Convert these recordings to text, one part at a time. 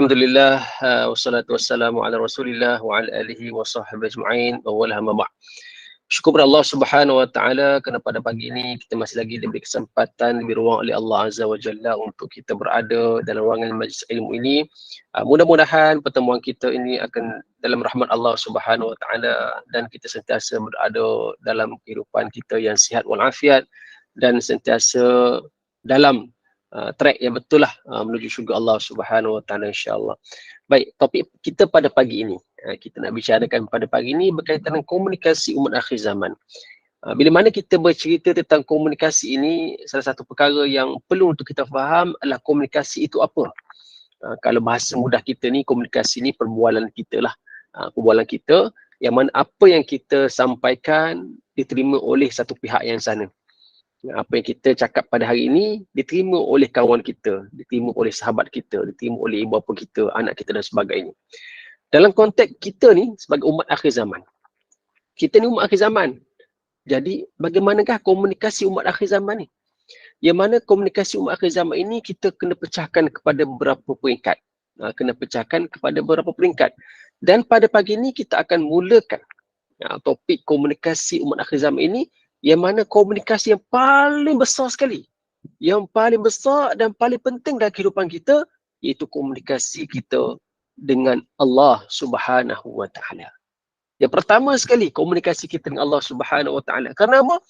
Alhamdulillah, wassalatu wassalamu ala Rasulillah wa ala alihi wa sahbihi ajma'in. Awwalah ma ba'd. Syukur kepada Allah Subhanahu wa taala kerana pada pagi ini kita masih lagi diberi kesempatan, diberi ruang oleh Allah Azza wa Jalla untuk kita berada dalam ruangan majlis ilmu ini. Mudah-mudahan pertemuan kita ini akan dalam rahmat Allah Subhanahu wa taala dan kita sentiasa berada dalam kehidupan kita yang sihat walafiat dan sentiasa dalam track yang betul lah menuju syurga Allah Subhanahu wa taala insya-Allah. Baik, topik kita pada pagi ini, kita nak bicarakan pada pagi ini berkaitan dengan komunikasi umat akhir zaman. Bila mana kita bercerita tentang komunikasi ini, salah satu perkara yang perlu untuk kita faham adalah komunikasi itu apa. Kalau bahasa mudah kita ni, komunikasi ni perbualan kita lah. Perbualan kita yang mana apa yang kita sampaikan diterima oleh satu pihak yang sana. Apa yang kita cakap pada hari ini diterima oleh kawan kita, diterima oleh sahabat kita, diterima oleh ibu bapa kita, anak kita dan sebagainya. Dalam konteks kita ni sebagai umat akhir zaman, kita ni umat akhir zaman. Jadi bagaimanakah komunikasi umat akhir zaman ni? Yang mana komunikasi umat akhir zaman ini kita kena pecahkan kepada beberapa peringkat. Kena pecahkan kepada beberapa peringkat. Dan pada pagi ini kita akan mulakan topik komunikasi umat akhir zaman ini, yang mana komunikasi yang paling besar sekali, yang paling besar dan paling penting dalam kehidupan kita, iaitu komunikasi kita dengan Allah Subhanahu wa taala. Yang pertama sekali, komunikasi kita dengan Allah Subhanahu wa taala. Kerana apa?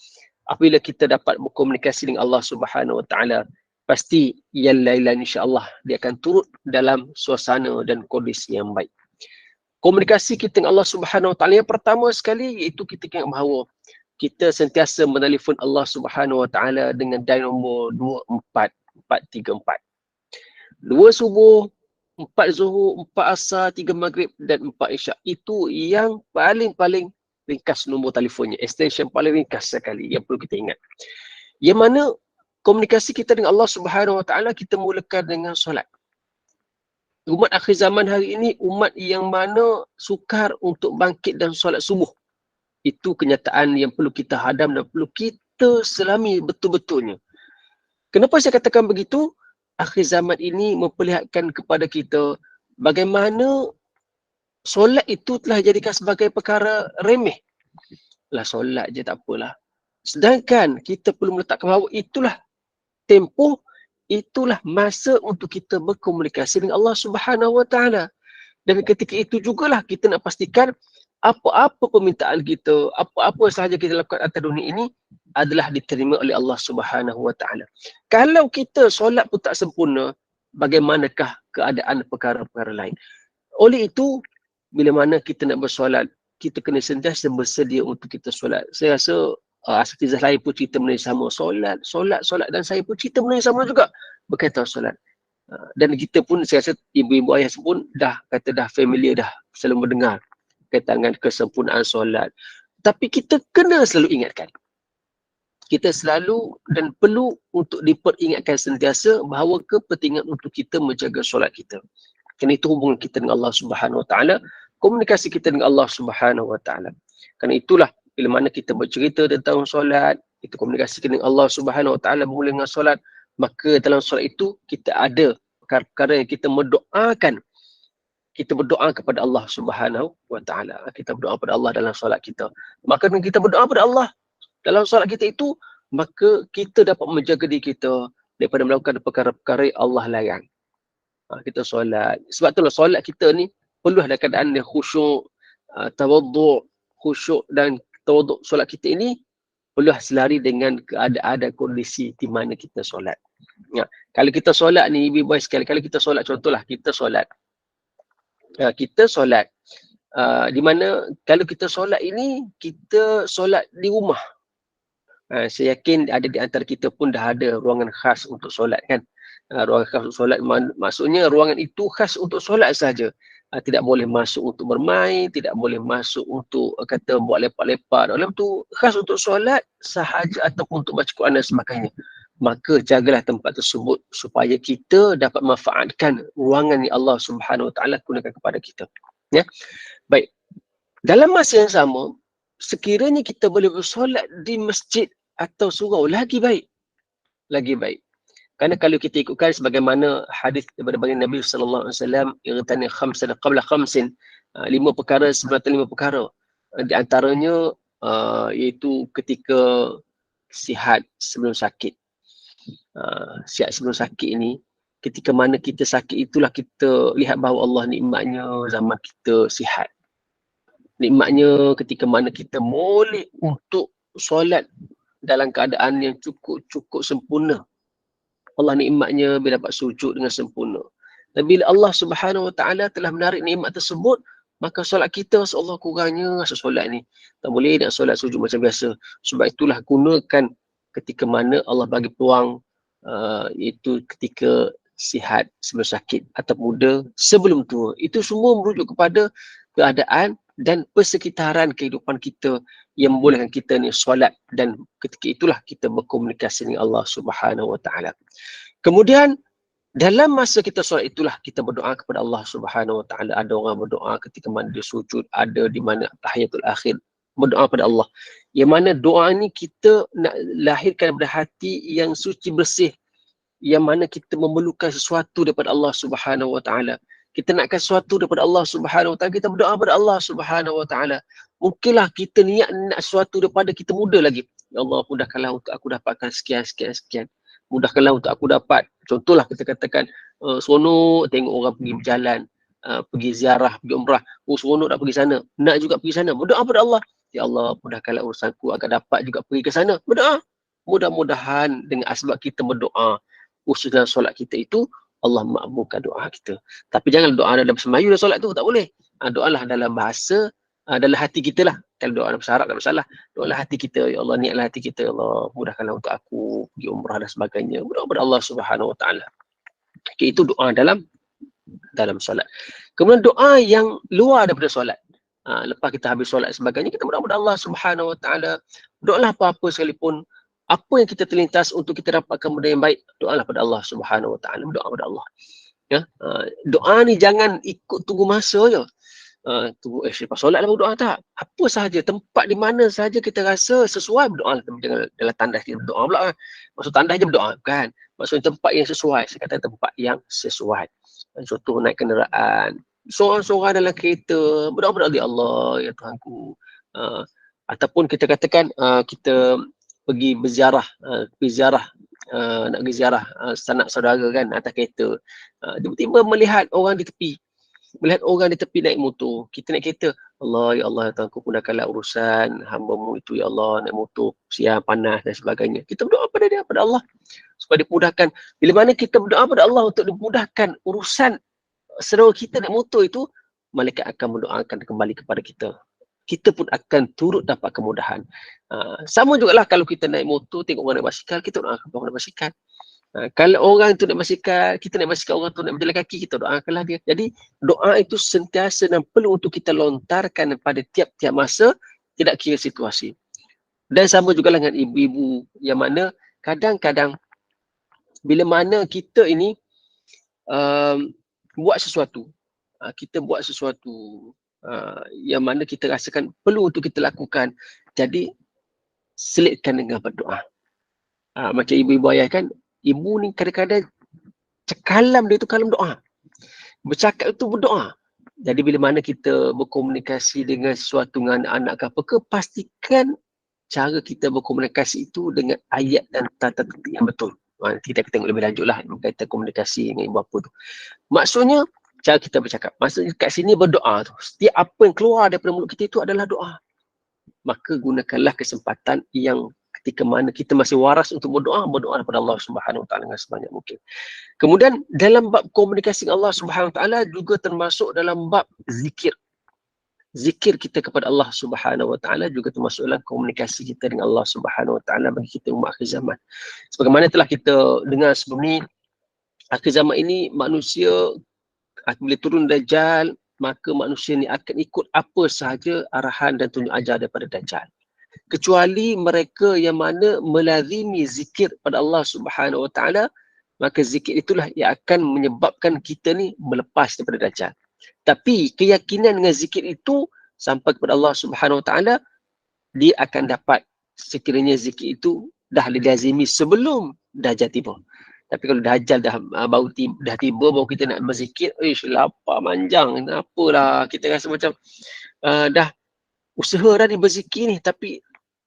Apabila kita dapat berkomunikasi dengan Allah Subhanahu wa taala, pasti yang lain-lain insya-Allah dia akan turut dalam suasana dan kondisi yang baik. Komunikasi kita dengan Allah Subhanahu wa taala yang pertama sekali iaitu kita ingat bahawa kita sentiasa menelefon Allah Subhanahu wa taala dengan dial nombor 24434. 2 subuh, 4 zuhur, 4 asar, 3 maghrib dan 4 isyak. Itu yang paling ringkas nombor telefonnya. Extension paling ringkas sekali yang perlu kita ingat. Yang mana komunikasi kita dengan Allah Subhanahu wa taala kita mulakan dengan solat. Umat akhir zaman hari ini umat yang mana sukar untuk bangkit dan solat subuh. Itu kenyataan yang perlu kita hadam dan perlu kita selami betul-betulnya. Kenapa saya katakan begitu? Akhir zaman ini memperlihatkan kepada kita bagaimana solat itu telah dijadikan sebagai perkara remeh. Lah solat je tak apalah. Sedangkan kita perlu meletakkan bahawa itulah tempoh, itulah masa untuk kita berkomunikasi dengan Allah Subhanahu wa taala. Dan ketika itu jugalah kita nak pastikan apa-apa permintaan kita, apa-apa sahaja kita lakukan atas dunia ini adalah diterima oleh Allah Subhanahu wa taala. Kalau kita solat pun tak sempurna, bagaimanakah keadaan perkara-perkara lain? Oleh itu, bila mana kita nak bersolat, kita kena sentiasa bersedia untuk kita solat. Saya rasa asatizah lain pun cerita benda sama. Solat, dan saya pun cerita benda sama juga berkaitan solat. Dan kita pun, saya rasa ibu-ibu ayah pun dah familiar dah, selalu mendengar berkaitan dengan kesempurnaan solat. Tapi kita kena selalu ingatkan. Kita selalu dan perlu untuk diperingatkan sentiasa bahawa kepentingan untuk kita menjaga solat kita. Kerana itu hubungan kita dengan Allah Subhanahu wa taala, komunikasi kita dengan Allah Subhanahu wa taala. Kerana itulah bila mana kita bercerita tentang solat, kita komunikasi dengan Allah Subhanahu wa taala bermula dengan solat, maka dalam solat itu kita ada perkara-perkara yang kita mendoakan. Kita berdoa kepada Allah Subhanahu wa taala. Kita berdoa kepada Allah dalam solat kita. Maka dengan kita berdoa kepada Allah dalam solat kita itu, maka kita dapat menjaga diri kita daripada melakukan perkara-perkara yang Allah larang. Kita solat. Sebab itulah solat kita ni perlu ada keadaan yang khusyuk, tawaduk, khusyuk dan tawaduk solat kita ini perlu selari dengan keadaan dan kondisi di mana kita solat. Kalau kita solat ni, ibu-ibu sekali, kalau kita solat, contohlah kita solat. Di mana kalau kita solat ini, kita solat di rumah. Saya yakin ada di antara kita pun dah ada ruangan khas untuk solat kan. Ruangan khas untuk solat maksudnya ruangan itu khas untuk solat saja. Tidak boleh masuk untuk bermain, tidak boleh masuk untuk kata buat lepak-lepak. Dalam tu khas untuk solat sahaja ataupun untuk baca Quran dan sebagainya. Maka jagalah tempat tersebut supaya kita dapat manfaatkan ruangan yang Allah Subhanahu wa taala gunakan kepada kita. Ya. Baik. Dalam masa yang sama, sekiranya kita boleh bersolat di masjid atau surau, lagi baik. Lagi baik. Kerana kalau kita ikutkan sebagaimana hadis daripada baginda Nabi sallallahu alaihi wasallam, irtani khamsan qabla khamsin, 5 perkara sebelum 5 perkara. Di antaranya iaitu ketika sihat sebelum sakit. Sihat sebelum sakit ini, ketika mana kita sakit itulah kita lihat bahawa Allah nikmatnya zaman kita sihat. Nikmatnya ketika mana kita boleh untuk solat dalam keadaan yang cukup sempurna. Allah nikmatnya bila dapat sujud dengan sempurna. Dan bila Allah Subhanahu Wa Taala telah menarik nikmat tersebut, maka solat kita Allah kurangnya rasa solat ni. Tak boleh nak solat sujud macam biasa. Sebab itulah gunakan ketika mana Allah bagi peluang, iaitu ketika sihat sebelum sakit atau muda sebelum tua. Itu semua merujuk kepada keadaan dan persekitaran kehidupan kita yang membolehkan kita ni solat, dan ketika itulah kita berkomunikasi dengan Allah Subhanahu Wa Taala. Kemudian dalam masa kita solat itulah kita berdoa kepada Allah Subhanahu Wa Taala. Ada orang berdoa ketika mana dia sujud, ada di mana tahiyatul akhir berdoa pada Allah. Yang mana doa ni kita nak lahirkan daripada hati yang suci bersih, yang mana kita memerlukan sesuatu daripada Allah Subhanahu Wa Taala. Kita nakkan sesuatu daripada Allah Subhanahu Wa Taala, kita berdoa pada Allah Subhanahu Wa Taala. Mungkinlah kita niat nak sesuatu daripada kita muda lagi. Ya Allah, mudahkanlah untuk aku dapatkan sekian. Mudahkanlah untuk aku dapat. Contohlah kita katakan, seronok tengok orang pergi berjalan, pergi ziarah, pergi umrah. Seronok nak pergi sana. Nak juga pergi sana. Berdoa pada Allah. Ya Allah, mudahkanlah urusanku agar dapat juga pergi ke sana. Berdoa. Mudah-mudahan dengan asbab kita berdoa, khususnya solat kita itu, Allah makbulkan doa kita. Tapi jangan doa dalam sembahyang dan solat tu, tak boleh. Doalah dalam bahasa, dalam hati kita lah. Kalau doa dalam bahasa Arab tak masalah. Doalah hati kita, ya Allah, niatlah hati kita, ya Allah, mudahkanlah untuk aku pergi umrah dan sebagainya. Berdoa kepada Allah Subhanahu Wa Taala. Okay, itu doa dalam solat. Kemudian doa yang luar daripada solat. Lepas kita habis solat sebagainya, kita berdoa kepada Allah Subhanahu Wa Taala. Doalah apa-apa sekalipun, apa yang kita terlintas untuk kita dapatkan benda yang baik, doalah pada Allah Subhanahu Wa Taala. Berdoa pada Allah. Ya, doa ni jangan ikut tunggu masa je. Tunggu lepas solat lah berdoa, tak. Apa sahaja, tempat di mana sahaja kita rasa sesuai, berdoa lah. Jangan dalam tandas kita berdoa pula kan. Maksud tandas je berdoa, kan. Maksudnya tempat yang sesuai. Saya kata tempat yang sesuai. Contoh naik kenderaan, seorang-seorang dalam kereta, berdoa pada Allah, ya Tuhanku. Ataupun kita katakan kita pergi berziarah, nak pergi ziarah sanak saudara kan atas kereta. Tiba-tiba melihat orang di tepi naik motor, kita naik kereta. Allah, ya Allah, Tuhanku, mudahkanlah urusan hamba-Mu itu, ya Allah, naik motor siang panas dan sebagainya. Kita berdoa pada dia, pada Allah, supaya dimudahkan. Bila mana kita berdoa pada Allah untuk dimudahkan urusan saudara kita naik motor itu, malaikat akan mendoakan kembali kepada kita. Kita pun akan turut dapat kemudahan. Sama jugalah kalau kita naik motor, tengok orang naik basikal, kita doakan orang naik basikal. Kalau orang tu naik basikal, kita naik basikal, orang tu naik berjalan kaki, kita doakanlah dia. Jadi doa itu sentiasa dan perlu untuk kita lontarkan pada tiap-tiap masa, tidak kira situasi. Dan sama jugalah dengan ibu-ibu, yang mana kadang-kadang bila mana kita ini buat sesuatu, yang mana kita rasakan perlu untuk kita lakukan, jadi selitkan dengan berdoa. Macam ibu-ibu ayah kan, ibu ni kadang-kadang kalam dia tu kalam doa, bercakap itu berdoa. Jadi bila mana kita berkomunikasi dengan sesuatu dengan anak ke apa ke, pastikan cara kita berkomunikasi itu dengan ayat dan tata tertib yang betul. Nanti kita tengok lebih lanjut lah berkaitan komunikasi dengan ibu bapa tu. Maksudnya cara kita bercakap. Maksudnya kat sini berdoa tu, setiap apa yang keluar daripada mulut kita itu adalah doa. Maka gunakanlah kesempatan yang ketika mana kita masih waras untuk berdoa kepada Allah Subhanahu Wa Taala dengan sebanyak mungkin. Kemudian dalam bab komunikasi dengan Allah Subhanahu Wa Taala juga termasuk dalam bab zikir. Zikir kita kepada Allah Subhanahu Wa Taala juga termasuk dalam komunikasi kita dengan Allah Subhanahu Wa Taala bagi kita umat akhir zaman. Sebagaimana telah kita dengar sebelum ni, akhir zaman ini manusia bila turun Dajjal, maka manusia ni akan ikut apa sahaja arahan dan tunjuk ajar daripada Dajjal. Kecuali mereka yang mana melazimi zikir pada Allah Subhanahu Wa Taala, maka zikir itulah yang akan menyebabkan kita ni melepas daripada Dajjal. Tapi keyakinan dengan zikir itu sampai kepada Allah Subhanahu Wa Taala, dia akan dapat sekiranya zikir itu dah dilazimi sebelum Dajjal tiba. Tapi kalau Dajjal dah tiba baru kita nak berzikir, lapar manjang, apalah kita rasa macam dah usaha dah ni berzikir ni tapi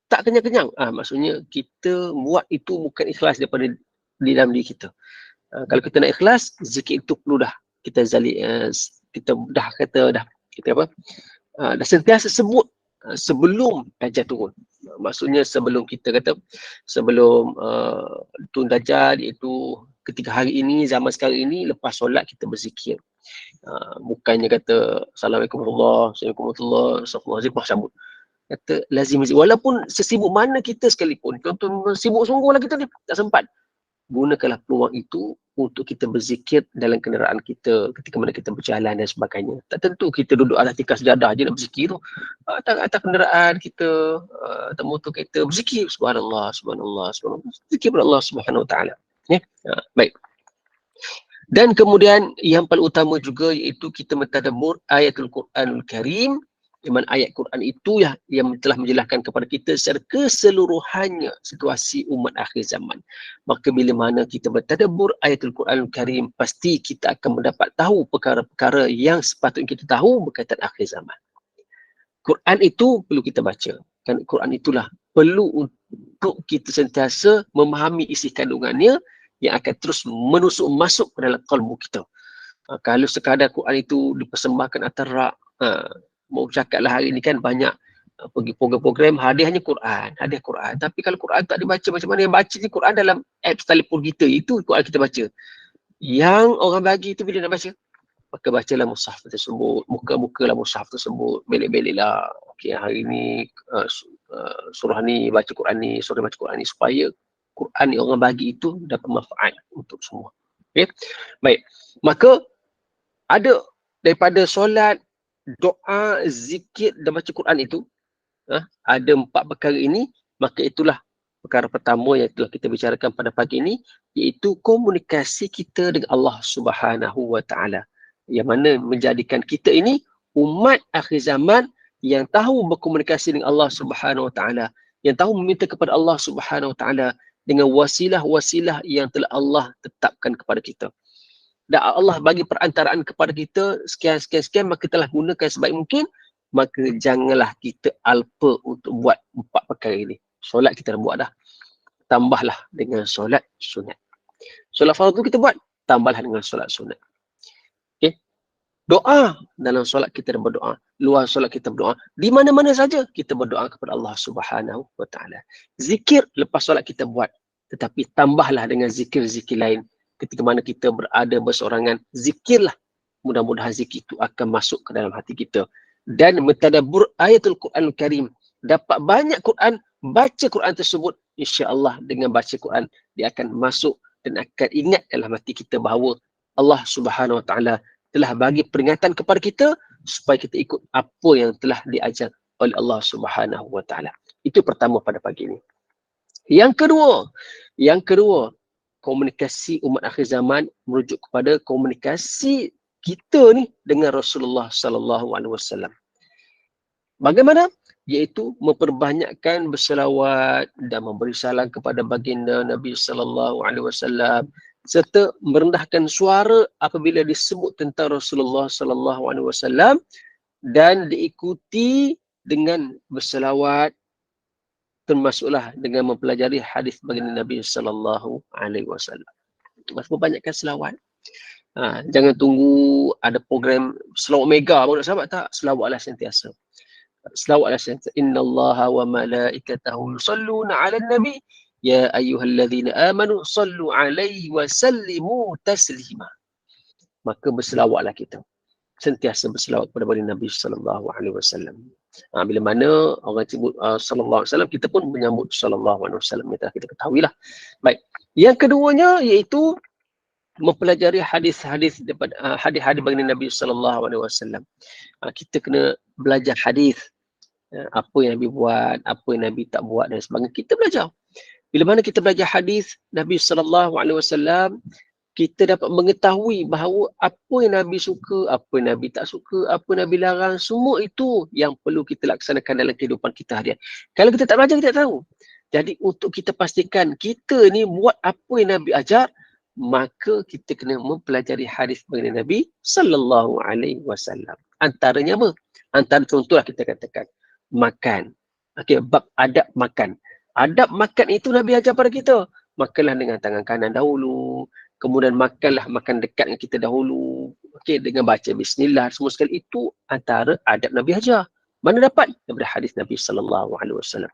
tak kenyang-kenyang. Maksudnya kita buat itu bukan ikhlas daripada di dalam diri kita. Kalau kita nak ikhlas, zikir itu perlu dah kita kita dah kata dah kita apa? Dah sentiasa sebut sebelum Dajjal turun. Maksudnya sebelum kita kata sebelum turun Dajjal, iaitu ketika hari ini, zaman sekarang ini, lepas solat kita berzikir. Bukannya kata Assalamualaikum warahmatullahi wabarakatuh, Astagfirullahaladzim, sambut. Kata lazim, walaupun sesibuk mana kita sekalipun, contoh sibuk sungguh lah kita ni, tak sempat, gunakanlah peluang itu untuk kita berzikir dalam kenderaan kita, ketika mana kita berjalan dan sebagainya. Tak tentu kita duduk atas tikar sejadah je nak berzikir tu. Atas kenderaan kita, atas motor kereta, berzikir subhanallah, subhanallah, subhanallah, zikir kepada Allah Subhanahu Wa Taala. Ya, baik. Dan kemudian yang paling utama juga iaitu kita mentadabbur ayatul Quranul Karim, di mana ayat Quran itu yang telah menjelaskan kepada kita secara keseluruhannya situasi umat akhir zaman. Maka bila mana kita bertadabbur ayatul Quranul Karim, pasti kita akan mendapat tahu perkara-perkara yang sepatutnya kita tahu berkaitan akhir zaman. Quran itu perlu kita baca. Kan Quran itulah perlu untuk kita sentiasa memahami isi kandungannya yang akan terus menusuk masuk ke dalam kalbu kita. Kalau sekadar Quran itu dipersembahkan atas rak, mau cakaplah hari ni kan banyak pergi program-program hadiahnya Quran, hadiah Quran. Tapi kalau Quran tak dibaca, macam mana yang baca ni Quran dalam apps telefon kita, itu Quran kita baca. Yang orang bagi itu bila nak baca, maka bacalah mushaf tersebut, muka-mukalah mushaf tersebut, belik-belik lah. Okay, hari ni surah ni baca Quran ni, surah baca Quran ni, supaya Quran ni orang bagi itu dapat manfaat untuk semua. Okay? Baik. Maka ada daripada solat, doa, zikir dan baca Quran itu, ada 4 perkara ini, maka itulah perkara pertama yang telah kita bicarakan pada pagi ini, iaitu komunikasi kita dengan Allah Subhanahu Wa Taala, yang mana menjadikan kita ini umat akhir zaman yang tahu berkomunikasi dengan Allah Subhanahu Wa Taala, yang tahu meminta kepada Allah Subhanahu Wa Taala dengan wasilah-wasilah yang telah Allah tetapkan kepada kita. Dan Allah bagi perantaraan kepada kita sekian, maka telah gunakan sebaik mungkin, maka janganlah kita alpa untuk buat 4 perkara ini. Solat kita dah buat dah, tambahlah dengan solat sunat. Solat fardu kita buat, tambahlah dengan solat sunat. Okay? Doa, dalam solat kita dah berdoa, luar solat kita berdoa, di mana-mana saja kita berdoa kepada Allah Subhanahu Wa Taala. Zikir lepas solat kita buat, tetapi tambahlah dengan zikir-zikir lain. Ketika mana kita berada berseorangan, zikirlah. Mudah-mudahan zikir itu akan masuk ke dalam hati kita. Dan mentadabbur ayatul Quranul Karim. Dapat banyak Quran, baca Quran tersebut, insya-Allah dengan baca Quran, dia akan masuk dan akan ingat dalam hati kita bahawa Allah Subhanahu Wa Taala telah bagi peringatan kepada kita supaya kita ikut apa yang telah diajar oleh Allah Subhanahu Wa Taala. Itu pertama pada pagi ini. Yang kedua, komunikasi umat akhir zaman merujuk kepada komunikasi kita ni dengan Rasulullah sallallahu alaihi wasallam. Bagaimana? Iaitu memperbanyakkan berselawat dan memberi salam kepada baginda Nabi sallallahu alaihi wasallam, serta merendahkan suara apabila disebut tentang Rasulullah sallallahu alaihi wasallam, dan diikuti dengan berselawat, termasuklah dengan mempelajari hadis baginda Nabi sallallahu alaihi wasallam. Maksudnya banyakkan selawat. Jangan tunggu ada program selawat mega baru nak selawat, tak. Selawatlah sentiasa. Selawatlah sentiasa. Innallaha wa malaikatahu yusalluna 'alan nabi ya ayyuhalladzina amanu sallu 'alaihi wa sallimu taslima. Maka berselawatlah kita. Sentiasa berselawat kepada baginda Nabi sallallahu alaihi wasallam. Bila mana orang sebut sallallahu alaihi wasallam, kita pun menyambut sallallahu alaihi wasallam, yang telah kita ketahuilah. Baik. Yang keduanya iaitu mempelajari hadis-hadis daripada hadis-hadis baginda Nabi sallallahu alaihi wasallam. Kita kena belajar hadis, apa yang Nabi buat, apa yang Nabi tak buat dan sebagainya. Kita belajar. Bila mana kita belajar hadis Nabi sallallahu alaihi wasallam, kita dapat mengetahui bahawa apa yang Nabi suka, apa yang Nabi tak suka, apa yang Nabi larang, semua itu yang perlu kita laksanakan dalam kehidupan kita harian. Kalau kita tak belajar, kita tak tahu. Jadi untuk kita pastikan kita ni buat apa yang Nabi ajar, maka kita kena mempelajari hadis mengenai Nabi sallallahu alaihi wasallam. Antaranya apa? Antara contohlah kita katakan makan. Okey, bab adab makan. Adab makan itu Nabi ajar pada kita. Makanlah dengan tangan kanan dahulu, kemudian makanlah makan dekat dengan kita dahulu. Okey, dengan baca bismillah, semua sekali itu antara adab Nabi ajar. Mana dapat? Daripada hadis Nabi sallallahu alaihi wasallam.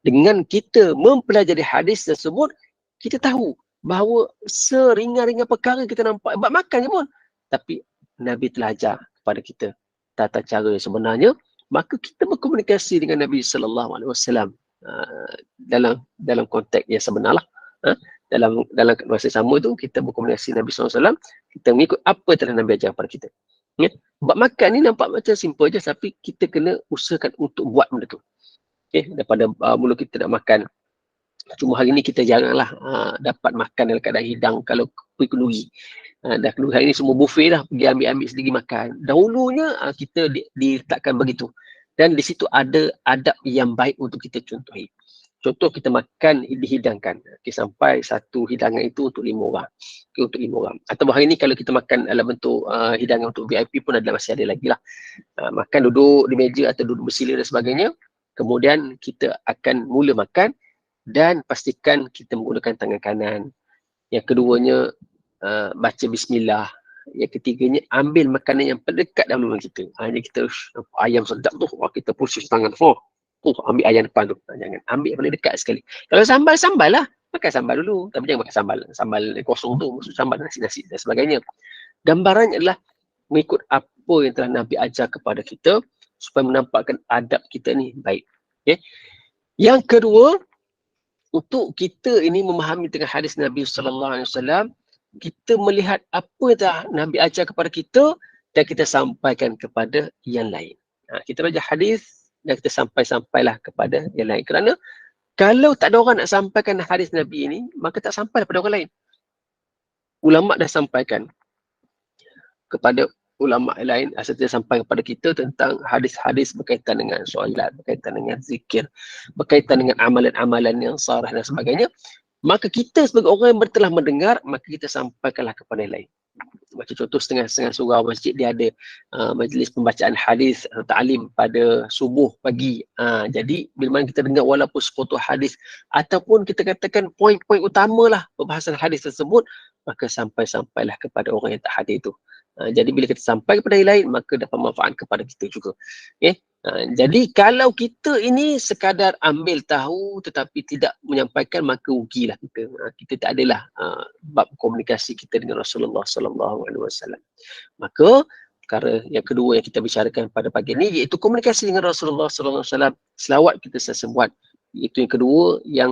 Dengan kita mempelajari hadis tersebut, kita tahu bahawa seringan-ringan perkara kita nampak bab makan je pun, tapi Nabi telah ajar kepada kita tata cara yang sebenarnya, maka kita berkomunikasi dengan Nabi sallallahu alaihi wasallam dalam konteks yang sebenarlah. Dalam masa sama tu kita berkomunikasi Nabi sallallahu alaihi wasallam, kita mengikut apa yang telah Nabi ajar kepada kita. Ya? Bab makan ni nampak macam simple je, tapi kita kena usahakan untuk buat benda tu. Okay? Daripada mula kita nak makan, cuma hari ni kita jaranglah dapat makan dalam keadaan hidang kalau pergi kenduri. Dah kenduri hari ni semua buffet dah, pergi ambil sendiri makan. Dahulunya kita diletakkan begitu. Dan di situ ada adab yang baik untuk kita contohi. Contoh kita makan dihidangkan. Okay, sampai satu hidangan itu untuk 5 orang. Okay, untuk 5 orang. Atau hari ni kalau kita makan dalam bentuk hidangan untuk VIP pun masih ada lagi lah. Makan duduk di meja atau duduk bersila dan sebagainya. Kemudian kita akan mula makan dan pastikan kita menggunakan tangan kanan. Yang keduanya baca bismillah. Yang ketiganya ambil makanan yang terdekat dahulu dengan kita. Hanya kita ayam sedap tu, kita push tangan tu. Ambil ayam depan tu. Jangan ambil yang paling dekat sekali. Kalau sambal lah. Makan sambal dulu. Tapi jangan makan sambal kosong tu. Maksud sambal nasi-nasi dan sebagainya. Gambarannya adalah mengikut apa yang telah Nabi ajar kepada kita supaya menampakkan adab kita ni baik. Okay? Yang kedua, untuk kita ini memahami tengah hadis Nabi sallallahu alaihi wasallam, kita melihat apa yang telah Nabi ajar kepada kita dan kita sampaikan kepada yang lain. Kita belajar hadis dan kita sampailah kepada yang lain. Kerana kalau tak ada orang nak sampaikan hadis Nabi ini, maka tak sampai kepada orang lain. Ulama dah sampaikan kepada ulama lain, asal dia sampai kepada kita tentang hadis-hadis berkaitan dengan solat, berkaitan dengan zikir, berkaitan dengan amalan-amalan yang sarah dan sebagainya. Maka kita sebagai orang yang telah mendengar, maka kita sampaikanlah kepada yang lain. Macam contoh setengah surau masjid dia ada majlis pembacaan hadis atau ta'lim pada subuh pagi. Jadi bila mana kita dengar walaupun sepotong hadis ataupun kita katakan poin-poin utamalah perbahasan hadis tersebut, maka sampailah kepada orang yang tak hadir itu. Jadi bila kita sampai kepada yang lain, maka dapat manfaat kepada kita juga. Okay? Jadi kalau kita ini sekadar ambil tahu tetapi tidak menyampaikan, maka rugilah kita. Kita tak adalah bab komunikasi kita dengan Rasulullah sallallahu alaihi wasallam. Maka perkara yang kedua yang kita bicarakan pada pagi ini iaitu komunikasi dengan Rasulullah sallallahu alaihi wasallam. Selawat kita sentiasa buat. Itu yang kedua yang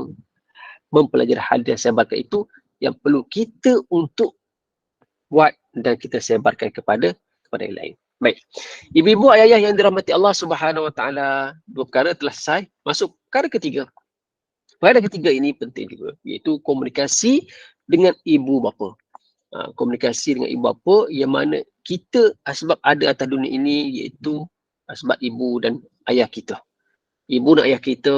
mempelajari hadis yang saya sebarkan itu yang perlu kita untuk buat dan kita sebarkan kepada yang lain. Baik. Ibu-ibu, ayah yang dirahmati Allah Subhanahu Wa Taala, dua perkara telah selesai. Masuk perkara ketiga. Perkara ketiga ini penting juga, iaitu komunikasi dengan ibu bapa. Komunikasi dengan ibu bapa yang mana kita sebab ada atas dunia ini iaitu sebab ibu dan ayah kita. Ibu dan ayah kita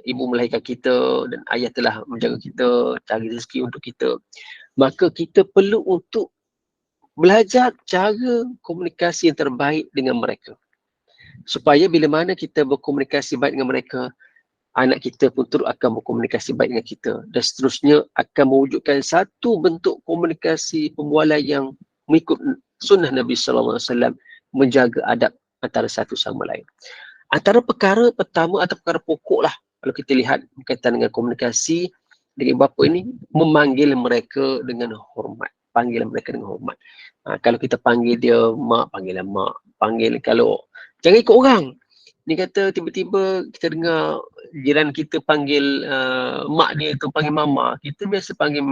ibu melahirkan kita dan ayah telah menjaga kita, cari rezeki untuk kita. Maka kita perlu untuk belajar cara komunikasi yang terbaik dengan mereka. Supaya bila mana kita berkomunikasi baik dengan mereka, anak kita pun turut akan berkomunikasi baik dengan kita. Dan seterusnya akan mewujudkan satu bentuk komunikasi perbualan yang mengikut sunnah Nabi sallallahu alaihi wasallam, menjaga adab antara satu sama lain. Antara perkara pertama atau perkara pokok lah kalau kita lihat berkaitan dengan komunikasi dengan bapa ini, memanggil mereka dengan hormat. Panggil mereka dengan hormat. Kalau kita panggil dia mak, panggillah mak. Panggil kalau jangan ikut orang. Ni kata tiba-tiba kita dengar jiran kita panggil mak dia tu panggil mama. Kita biasa panggil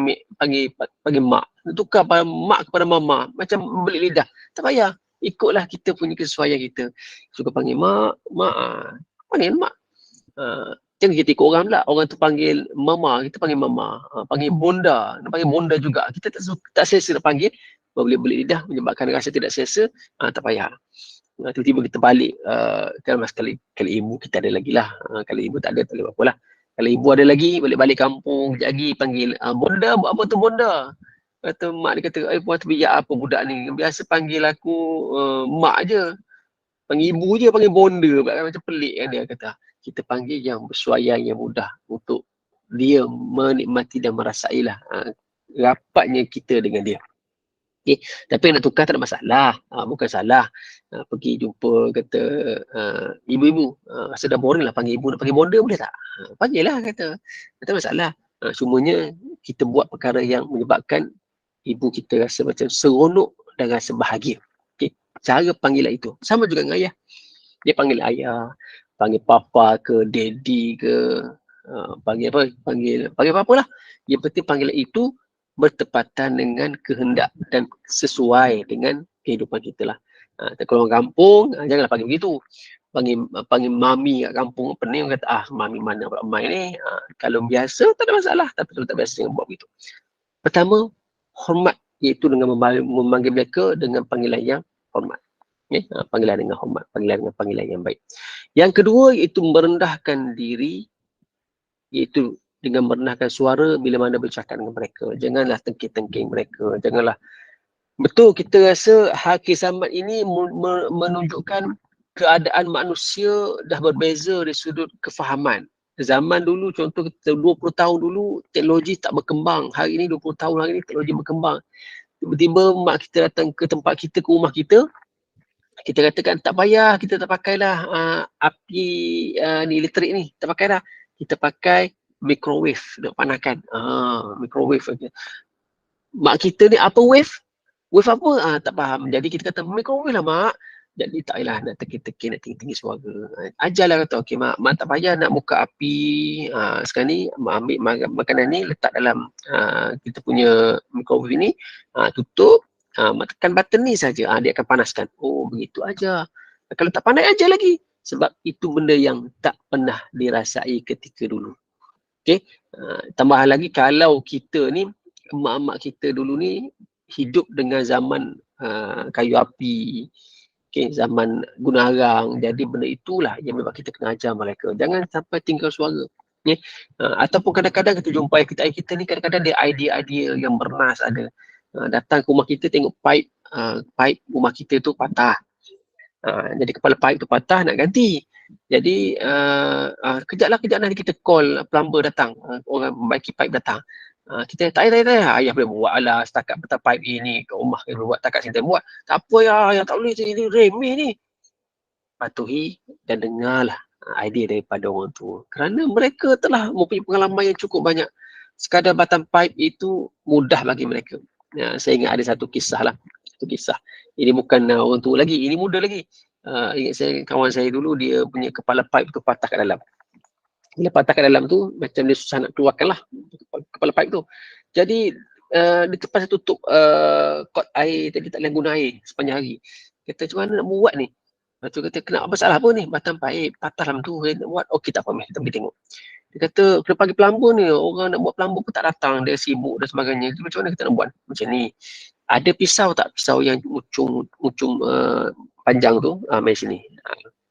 mak. Tukar mak kepada mama. Macam belik lidah. Tak payah. Ikutlah kita punya kesesuaian kita. Suka panggil mak, panggil mak. Jangan kita ikut orang pula. Orang tu panggil mama, kita panggil mama. Panggil bonda, nak panggil bonda juga. Kita tak selesa nak panggil. Belik lidah menyebabkan rasa tidak selesa. Tak payah. Tiba-tiba kita balik. Kalau ibu kita ada lagi lah. Kalau ibu tak ada, tak boleh apa-apa lah. Kalau ibu ada lagi, balik-balik kampung, sekejap lagi panggil bonda, buat apa tu bonda? Kata mak dia kata, puan tu biar apa budak ni. Biasa panggil aku mak je. Panggil ibu je, panggil bonda. Macam pelik kan dia kata. Kita panggil yang bersuaian, yang mudah untuk dia menikmati dan merasailah rapatnya kita dengan dia. Okay. Tapi nak tukar tak ada masalah. Bukan salah. Pergi jumpa kata ibu-ibu. Rasa dah boring lah panggil ibu. Nak panggil bonda boleh tak? Panggil lah kata. Tak ada masalah. Cumanya kita buat perkara yang menyebabkan ibu kita rasa macam seronok dan rasa bahagia. Okay. Cara panggilan itu. Sama juga dengan ayah. Dia panggil ayah. Panggil papa ke, daddy ke. Panggil apa? Panggil apa-apa lah. Yang penting panggilan itu bertepatan dengan kehendak dan sesuai dengan kehidupan kita lah. Kalau orang kampung, janganlah panggil begitu. Panggil mami kat kampung, pening kata, mami mana ramai ni. Kalau biasa, tak ada masalah. Tapi kalau tak biasa, jangan buat begitu. Pertama, hormat, iaitu dengan memanggil mereka dengan panggilan yang hormat. Okay? Panggilan dengan hormat, panggilan yang baik. Yang kedua, iaitu merendahkan diri, iaitu dengan merendahkan suara bila mana bercakap dengan mereka. Janganlah tengking-tengking mereka. Janganlah. Betul, kita rasa hal kisamat ini menunjukkan keadaan manusia dah berbeza dari sudut kefahaman. Zaman dulu, contoh kita 20 tahun dulu, teknologi tak berkembang. Hari ini 20 tahun hari ini teknologi berkembang. Tiba-tiba mak kita datang ke tempat kita, ke rumah kita, kita katakan tak payah, kita tak pakailah api ni elektrik ni, tak pakailah. Kita pakai microwave, nak panaskan. Microwave aja. Mak kita ni apa wave? Wave apa? Tak faham. Jadi kita kata microwave lah mak. Jadi tak payahlah nak teki-teki, nak tinggi-tinggi suara. Ajarlah kata, okey mak tak payah nak buka api. Sekarang ni mak ambil makanan ni letak dalam kita punya microwave ni. Tutup. Mak tekan button ni saja. Dia akan panaskan. Oh, begitu aja. Kalau tak pandai aja lagi. Sebab itu benda yang tak pernah dirasai ketika dulu. Okay. Tambahan lagi, kalau kita ni, mak-mak kita dulu ni hidup dengan zaman kayu api, okay, zaman guna arang. Jadi benda itulah yang memang kita kena ajar mereka. Jangan sampai tinggal suara. Okay. Ataupun kadang-kadang kita jumpa kita ni, kadang-kadang dia idea-idea yang bernas ada. Datang ke rumah kita tengok pipe rumah kita tu patah. Jadi kepala pipe tu patah, nak ganti. Jadi kejap nanti kita call plumber datang, orang membaiki pipe datang. Kita tak payah ayah boleh buat lah, setakat patah pipe ini ke rumah kita buat, takat sini buat. Tak apa ya tak boleh, ini remeh ni. Patuhi dan dengarlah idea daripada orang tua. Kerana mereka telah mempunyai pengalaman yang cukup banyak. Sekadar batang pipe itu mudah bagi mereka. Saya ingat ada satu kisah lah. Ini bukan orang tua lagi, ini muda lagi. Ingat saya, kawan saya dulu, dia punya kepala pipe tu patah kat dalam. Bila patah kat dalam tu, macam dia susah nak keluarkan lah kepala pipe tu. Jadi dia terpaksa tutup kot air, dia tak boleh guna air sepanjang hari. Kata, macam mana nak buat ni? Lepas tu kata, kena apa salah apa ni? Batang pipe patah dalam tu, nak buat. Okey, tak apa, kita pergi tengok. Dia kata, kena panggil plumber ni, orang nak buat plumber pun tak datang, dia sibuk dan sebagainya. Jadi, macam mana kita nak buat? Macam ni. Ada pisau tak? Pisau yang ujung panjang tu, mari sini.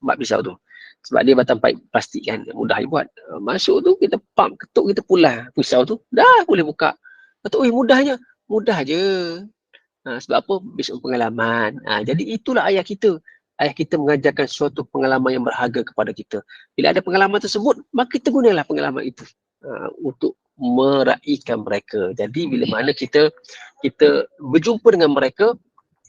Mak pisau tu. Sebab dia batang pipe plastik kan, mudah dia buat. Masuk tu, kita pump, ketuk, kita pulas pisau tu, dah boleh buka. Kata, mudahnya. Mudah je. Sebab apa? Based on pengalaman. Jadi itulah ayah kita. Ayah kita mengajarkan suatu pengalaman yang berharga kepada kita. Bila ada pengalaman tersebut, maka kita gunalah pengalaman itu untuk meraihkan mereka. Jadi bila mana kita berjumpa dengan mereka,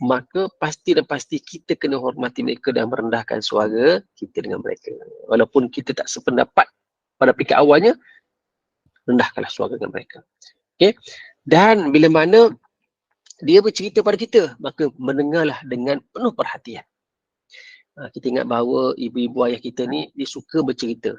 maka pasti kita kena hormati mereka dan merendahkan suara kita dengan mereka. Walaupun kita tak sependapat pada peringkat awalnya, rendahkanlah suara dengan mereka. Okay? Dan bila mana dia bercerita pada kita, maka mendengarlah dengan penuh perhatian. Kita ingat bahawa ibu-ibu ayah kita ni, dia suka bercerita.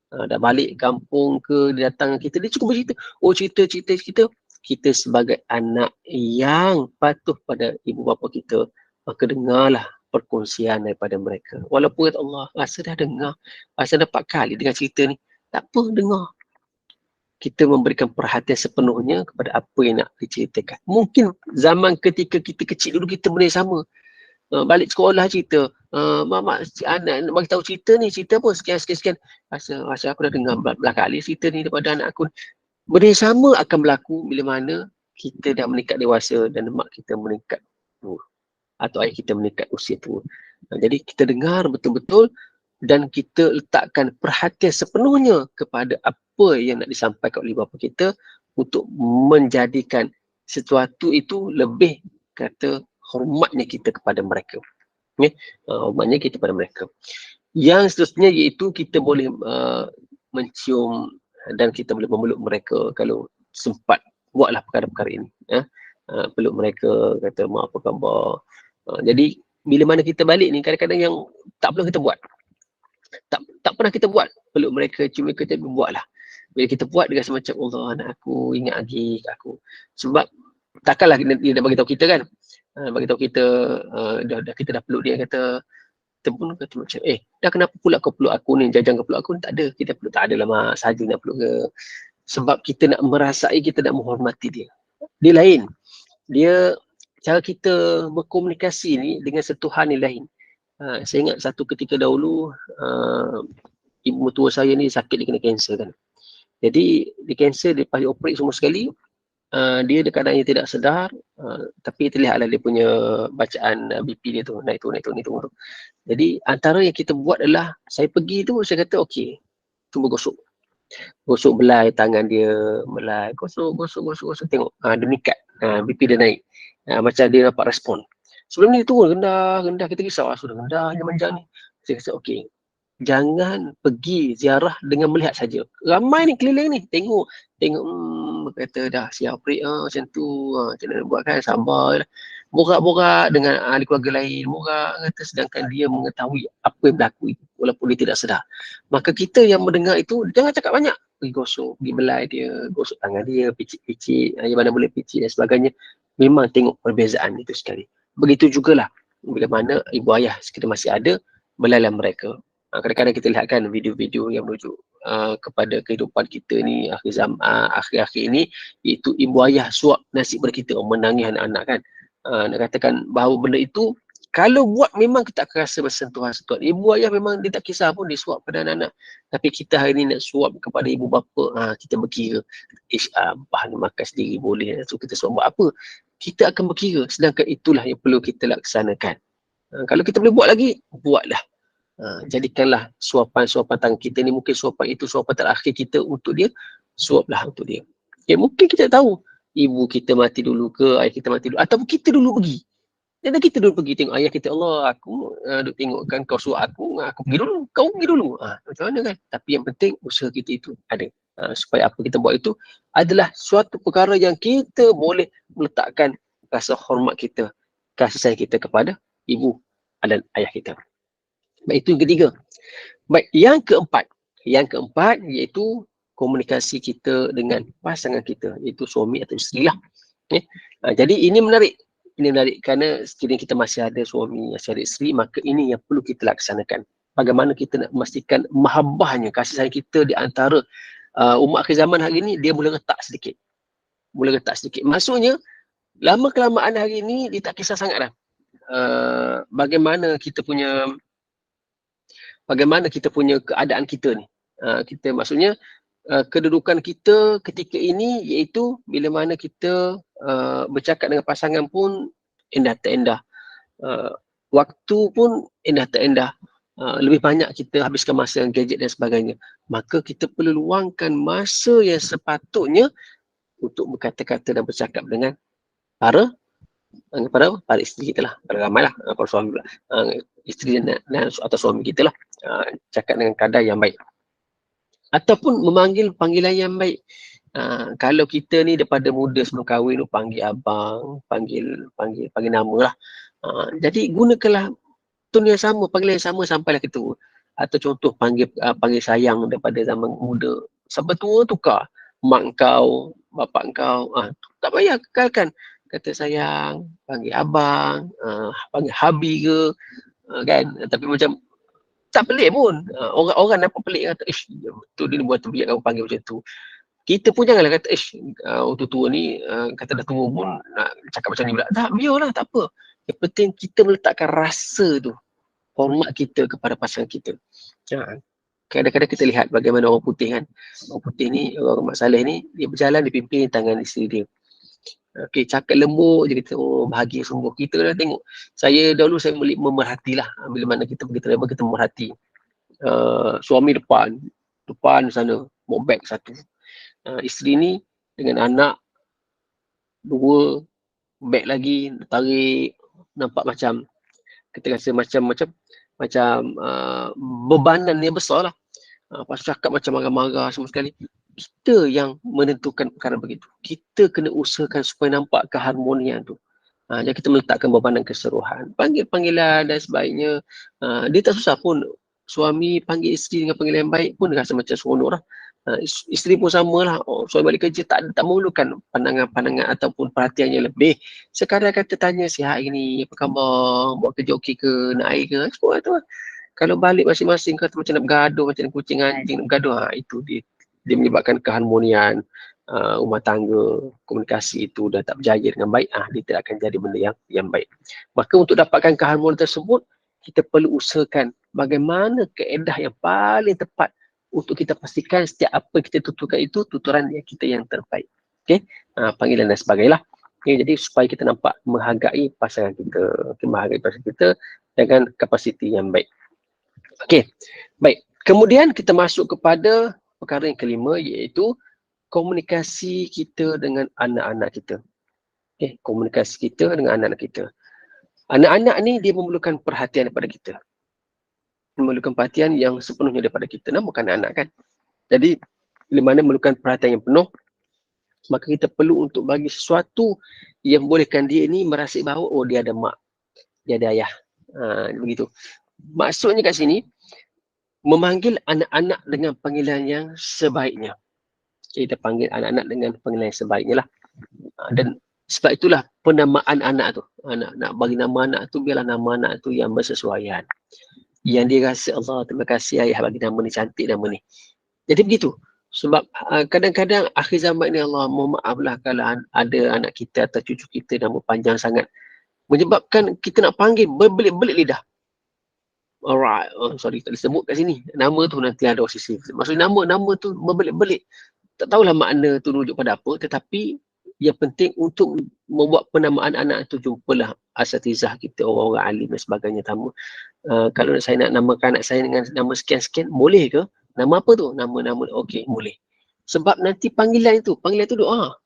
Dah balik kampung ke, dia datang kita, dia cukup bercerita. Cerita. Kita sebagai anak yang patuh pada ibu bapa kita, maka dengarlah perkongsian daripada mereka. Walaupun kata Allah, rasa dah dengar, rasa dah 4 kali dengar cerita ni, tak apa, dengar. Kita memberikan perhatian sepenuhnya kepada apa yang nak diceritakan. Mungkin zaman ketika kita kecil dulu, kita benda sama. Balik sekolah cerita, mak anak bagi tahu cerita ni, cerita apa, sekian. Rasa aku dah dengar belah kali cerita ni daripada anak aku. Benda sama akan berlaku bila mana kita dah meningkat dewasa dan mak kita meningkat tua atau ayah kita meningkat usia tua. Jadi kita dengar betul-betul dan kita letakkan perhatian sepenuhnya kepada apa yang nak disampaikan oleh bapa kita untuk menjadikan sesuatu itu lebih kata hormatnya kita kepada mereka. Hormatnya kita kepada mereka. Yang seterusnya iaitu kita boleh mencium dan kita boleh memeluk mereka kalau sempat, buatlah perkara-perkara ini. Peluk mereka, kata mak apa khabar. Jadi bila mana kita balik ni, kadang-kadang yang tak perlu kita buat. Tak pernah kita buat. Peluk mereka, cium mereka, tapi buatlah. Bila kita buat, dia rasa macam Allah, anak aku ingat lagi aku. Sebab takkanlah dia dah bagi tahu kita kan. Bagi tahu kita, kita dah peluk dia, kata kita pun kata macam, dah kenapa pula kau peluk aku ni, jajang kau peluk aku ni, tak ada. Kita peluk, tak adalah mak, saja nak peluk ke. Sebab kita nak merasai, kita nak menghormati dia. Dia lain. Dia, cara kita berkomunikasi ni dengan sentuhan ni lain. Saya ingat satu ketika dahulu, ibu mertua saya ni sakit, dia kena kanser kan. Jadi, dia kanser, dia pasti operate semua sekali. Dia keadaannya tidak sedar, tapi terlihatlah dia punya bacaan BP dia tu, naik tu. Jadi, antara yang kita buat adalah, saya pergi tu, saya kata, okey, cuba gosok. Gosok belai tangan dia, belai, gosok, tengok. Dia meningkat, BP dia naik. Macam dia dapat respon. Sebelum ni turun, rendah, kita risau, sudah rendah, manja ni. Saya kata, okey, jangan pergi ziarah dengan melihat saja. Ramai ni keliling ni, tengok, kata dah siap operate, macam tu, macam mana buat kan, sabar. Borak-borak dengan ahli keluarga lain, kata, sedangkan dia mengetahui apa yang berlaku itu, walaupun dia tidak sedar. Maka kita yang mendengar itu, jangan cakap banyak. Pergi gosok, pergi belai dia, gosok tangan dia, picit-picit, yang mana boleh picit dan sebagainya. Memang tengok perbezaan itu sekali. Begitu jugalah, bila mana ibu ayah kita masih ada, belailah mereka. Kadang-kadang kita lihatkan video-video yang menuju kepada kehidupan kita ni akhir-akhir ini, iaitu ibu ayah suap nasi pada kita, menangis anak-anak kan. Nak katakan bahawa benda itu kalau buat memang kita akan rasa bersentuhan-sentuhan. Ibu ayah memang dia tak kisah pun dia suap pada anak-anak. Tapi kita hari ni nak suap kepada ibu bapa, kita berkira, bahan makan sendiri boleh, so kita suap buat apa? Kita akan berkira, sedangkan itulah yang perlu kita laksanakan. Kalau kita boleh buat lagi, buatlah. Jadikanlah suapan-suapan tangan kita ni, mungkin suapan itu suapan terakhir kita untuk dia, suaplah untuk dia. Mungkin kita tahu ibu kita mati dulu ke, ayah kita mati dulu, ataupun kita dulu pergi. Dan kita dulu pergi tengok ayah kita, Allah aku duk tengokkan kau suap aku pergi dulu, kau pergi dulu. Macam mana kan? Tapi yang penting usaha kita itu ada. Supaya apa kita buat itu adalah suatu perkara yang kita boleh meletakkan rasa hormat kita, kasih sayang kita kepada ibu dan ayah kita. Baik, itu yang ketiga. Baik, yang keempat iaitu komunikasi kita dengan pasangan kita, iaitu suami atau isteri lah. Jadi ini menarik kerana sekiranya kita masih ada suami, masih ada isteri, maka ini yang perlu kita laksanakan. Bagaimana kita nak memastikan mahabbahnya, kasih sayang kita di antara umat akhir zaman hari ini, dia mulai retak sedikit. Maksudnya, lama-kelamaan hari ini, dia tak kisah sangat dah. Bagaimana kita punya keadaan kita ni. Maksudnya, kedudukan kita ketika ini iaitu bila mana kita bercakap dengan pasangan pun indah tak indah. Waktu pun indah tak indah. Lebih banyak kita habiskan masa dengan gadget dan sebagainya. Maka kita perlu luangkan masa yang sepatutnya untuk berkata-kata dan bercakap dengan para isteri kita lah, para ramai lah, para suami lah, isteri dan atau suami kita lah, cakap dengan kadar yang baik ataupun memanggil panggilan yang baik. Kalau kita ni daripada muda sebelum kahwin, panggil abang, panggil nama lah. Jadi gunakanlah tone yang sama, panggilan yang sama sampailah kita tua. Atau contoh panggil sayang daripada zaman muda, sampai tua tukar mak kau, bapak kau, tak payah kekalkan. Kata sayang, panggil abang, panggil habi ke, kan. Tapi macam tak pelik pun. Orang nampak pelik, kata betul dia buat tu, biar kau panggil macam tu. Kita pun janganlah kata tua ni kata dah tua pun nak cakap macam ni pula. Tak, biarlah, tak apa. Yang penting kita meletakkan rasa tu, hormat kita kepada pasangan kita. Kadang-kadang kita lihat bagaimana orang putih kan. Orang putih ni, orang Mak Saleh ni, dia berjalan, dia pimpin tangan isteri dia. Okey, cakap lembut je kita, oh bahagia sungguh. Kita dah tengok. Saya dahulu saya memerhatilah bila mana kita pergi travel kita memerhati. Suami depan sana bawa beg satu. Isteri ni dengan anak dua, beg lagi tarik, nampak macam kita rasa macam bebanan yang besar lah. Pas cakap macam marah-marah semua sekali. Kita yang menentukan perkara begitu. Kita kena usahakan supaya nampak keharmonian tu. Jadi kita meletakkan bebanan keseluruhan. Panggil panggilan dan sebaiknya. Dia tak susah pun. Suami panggil isteri dengan panggilan yang baik pun rasa macam seronok lah. Isteri pun samalah. Suami balik kerja tak memerlukan pandangan-pandangan ataupun perhatian yang lebih. Sekadar kata tanya sihat hari ni, apa khabar, buat kerja okey ke, nak air ke, semua tu lah. Kalau balik masing-masing kata macam nak bergaduh, macam kucing anjing nak bergaduh, itu dia menyebabkan keharmonian rumah tangga, komunikasi itu dah tak berjaya dengan baik, dia tidak akan jadi benda yang baik. Maka untuk dapatkan keharmonian tersebut, kita perlu usahakan bagaimana kaedah yang paling tepat untuk kita pastikan setiap apa kita tuturkan itu tuturan yang kita yang terbaik. Okey, panggilan dan sebagainya. Okay, jadi supaya kita nampak menghargai pasangan kita, menghargai pasangan kita dengan kapasiti yang baik. Okey, baik. Kemudian kita masuk kepada perkara yang kelima iaitu komunikasi kita dengan anak-anak kita. Okey, komunikasi kita dengan anak-anak kita. Anak-anak ni dia memerlukan perhatian daripada kita. Memerlukan perhatian yang sepenuhnya daripada kita. Namakan anak kan. Jadi, bila mana memerlukan perhatian yang penuh, maka kita perlu untuk bagi sesuatu yang membolehkan dia ni merasa bahawa dia ada mak, dia ada ayah. Begitu. Maksudnya kat sini, memanggil anak-anak dengan panggilan yang sebaiknya. Kita panggil anak-anak dengan panggilan yang sebaiknya lah. Dan sebab itulah penamaan anak tu. Nak bagi nama anak tu, biarlah nama anak tu yang bersesuaian. Yang dia rasa, Allah terima kasih ayah bagi nama ni, cantik nama ni. Jadi begitu. Sebab kadang-kadang akhir zaman ni Allah, mohon maaflah kalau ada anak kita atau cucu kita nama panjang sangat. Menyebabkan kita nak panggil berbelit-belit lidah. Alright, sorry tak disebut kat sini. Nama tu nanti ada sisi. Maksudnya nama tu berbelit-belit. Tak tahulah makna tu rujuk pada apa, tetapi yang penting untuk membuat penamaan anak tu jumpalah asatizah kita, orang-orang alim dan sebagainya tamu. Kalau saya nak namakan anak saya dengan nama sekian-sekian, boleh ke? Nama apa tu? Nama-nama, okey, boleh. Sebab nanti panggilan itu doa.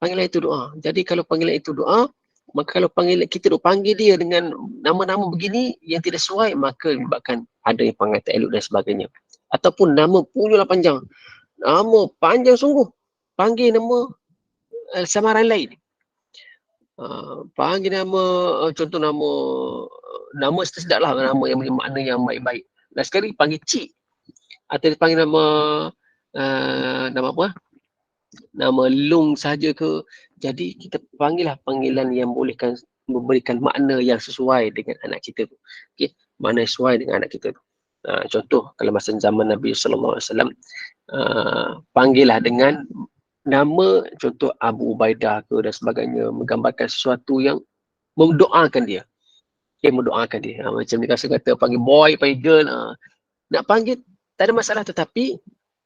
Panggilan itu doa. Jadi kalau panggilan itu doa, maka kalau kita duk panggil dia dengan nama-nama begini yang tidak sesuai, maka menyebabkan ada yang panggil tak elok dan sebagainya. Ataupun nama punyalah panjang. Nama panjang sungguh. Panggil nama samaran lain. Panggil nama, contoh nama sedap lah, nama yang makna yang baik-baik. Dan sekali panggil cik. Atau panggil nama apa? Nama long saja ke. Jadi kita panggillah panggilan yang memberikan makna yang sesuai dengan anak kita tu. Okey, makna sesuai dengan anak kita tu. Contoh kalau masa zaman Nabi SAW, panggillah dengan nama contoh Abu Ubaidah ke dan sebagainya, menggambarkan sesuatu yang mendoakan dia. Mendoakan dia. Macam ni kata panggil boy, panggil girl. Nak panggil tak ada masalah, tetapi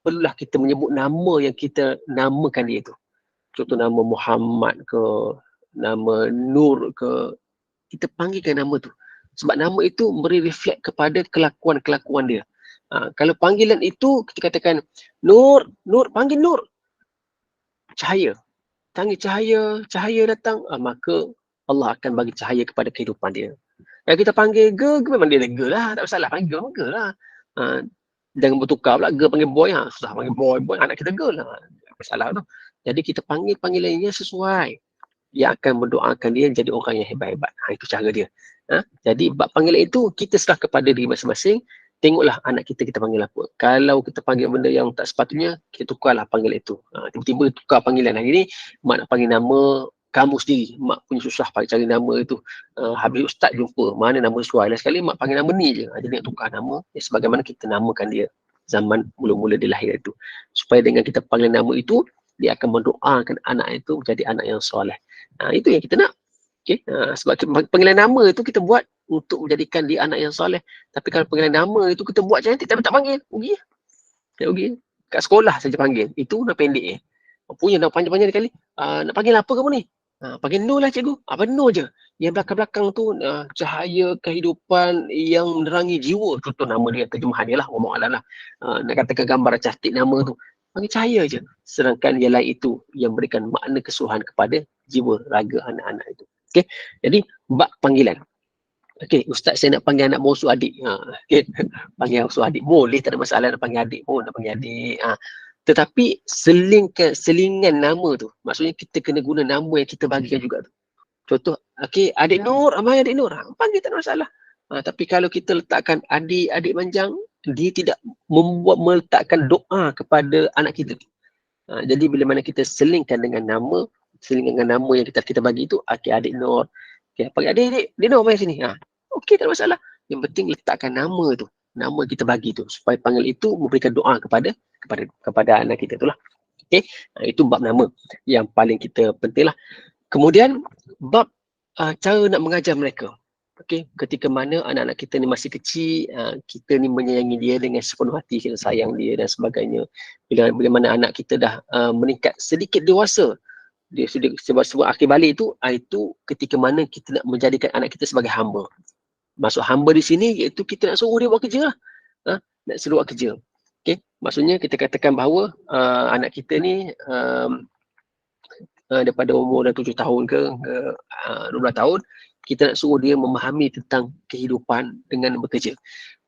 perlulah kita menyebut nama yang kita namakan dia tu. Contoh nama Muhammad ke, nama Nur ke, kita panggilkan nama tu. Sebab nama itu beri reflect kepada kelakuan-kelakuan dia. Kalau panggilan itu, kita katakan, Nur, panggil Nur. Cahaya. Panggil cahaya datang, maka Allah akan bagi cahaya kepada kehidupan dia. Kalau kita panggil girl, memang dia girl lah. Tak masalah, panggil girl lah. Jangan bertukar pula, girl panggil boy. Susah panggil boy, anak kita girl lah. Tak masalah tu. Jadi kita panggil panggilannya sesuai. Dia akan mendoakan dia jadi orang yang hebat-hebat. Itu cara dia. Jadi bab panggilan itu kita serah kepada diri masing-masing. Tengoklah anak kita panggil apa. Kalau kita panggil benda yang tak sepatutnya, kita tukarlah panggilan itu. Tiba-tiba tukar panggilan. Hari ni mak nak panggil nama kamu sendiri. Mak punya susah cari nama itu. Habis ustaz jumpa mana nama sesuai. Lain sekali mak panggil nama ni je. Jadi nak tukar nama sebagaimana kita namakan dia zaman mula-mula dia lahir itu. Supaya dengan kita panggil nama itu, dia akan mendoakan anak itu menjadi anak yang soleh. Itu yang kita nak. Okay? Sebab panggilan nama itu kita buat untuk menjadikan dia anak yang soleh. Tapi kalau panggilan nama itu kita buat cantik tapi tak panggil, rugi. Tak rugi. Kat sekolah saja panggil. Itu dah pendek. Punya dah panjang-panjang kali. Nak panggil apa kamu ni? Panggil Nur lah cikgu. Apa Nur je. Yang belakang-belakang tu cahaya kehidupan yang menerangi jiwa. Contoh nama dia, terjemahan dia lah. Ngomong alam lah. Nak katakan gambar cantik nama tu. Panggil cahaya je. Sedangkan yang lain itu yang berikan makna keseluruhan kepada jiwa, raga anak-anak itu. Okay. Jadi, bab panggilan. Okey, Ustaz saya nak panggil anak bongsu adik. Okay. Panggil bongsu adik. Boleh, tak ada masalah nak panggil adik pun, nak panggil adik. Tetapi selingan nama tu. Maksudnya kita kena guna nama yang kita bagikan juga tu. Contoh, okey, adik Nur, abang adik Nur. Panggil tak ada masalah. Tapi kalau kita letakkan adik manjang, dia tidak meletakkan doa kepada anak kita. Jadi bila mana kita selingkan dengan nama yang kita bagi tu, okey adik Nur. Okey, panggil adik Nur main sini. Okey, tak ada masalah. Yang penting letakkan nama tu, nama kita bagi tu supaya panggil itu memberikan doa kepada anak kita tu lah. Okey, itu bab nama yang paling kita penting lah. Kemudian bab cara nak mengajar mereka. Okey, ketika mana anak-anak kita ni masih kecil, kita ni menyayangi dia dengan sepenuh hati, kita sayang dia dan sebagainya. Bila mana anak kita dah meningkat sedikit dewasa, dia sudah sebab akhir balik itu ketika mana kita nak menjadikan anak kita sebagai hamba. Maksud hamba di sini iaitu kita nak suruh dia buat kerja lah. Nak suruh buat kerja. Okey, maksudnya kita katakan bahawa anak kita ni daripada umur dah 7 tahun ke 12 tahun, kita nak suruh dia memahami tentang kehidupan dengan bekerja.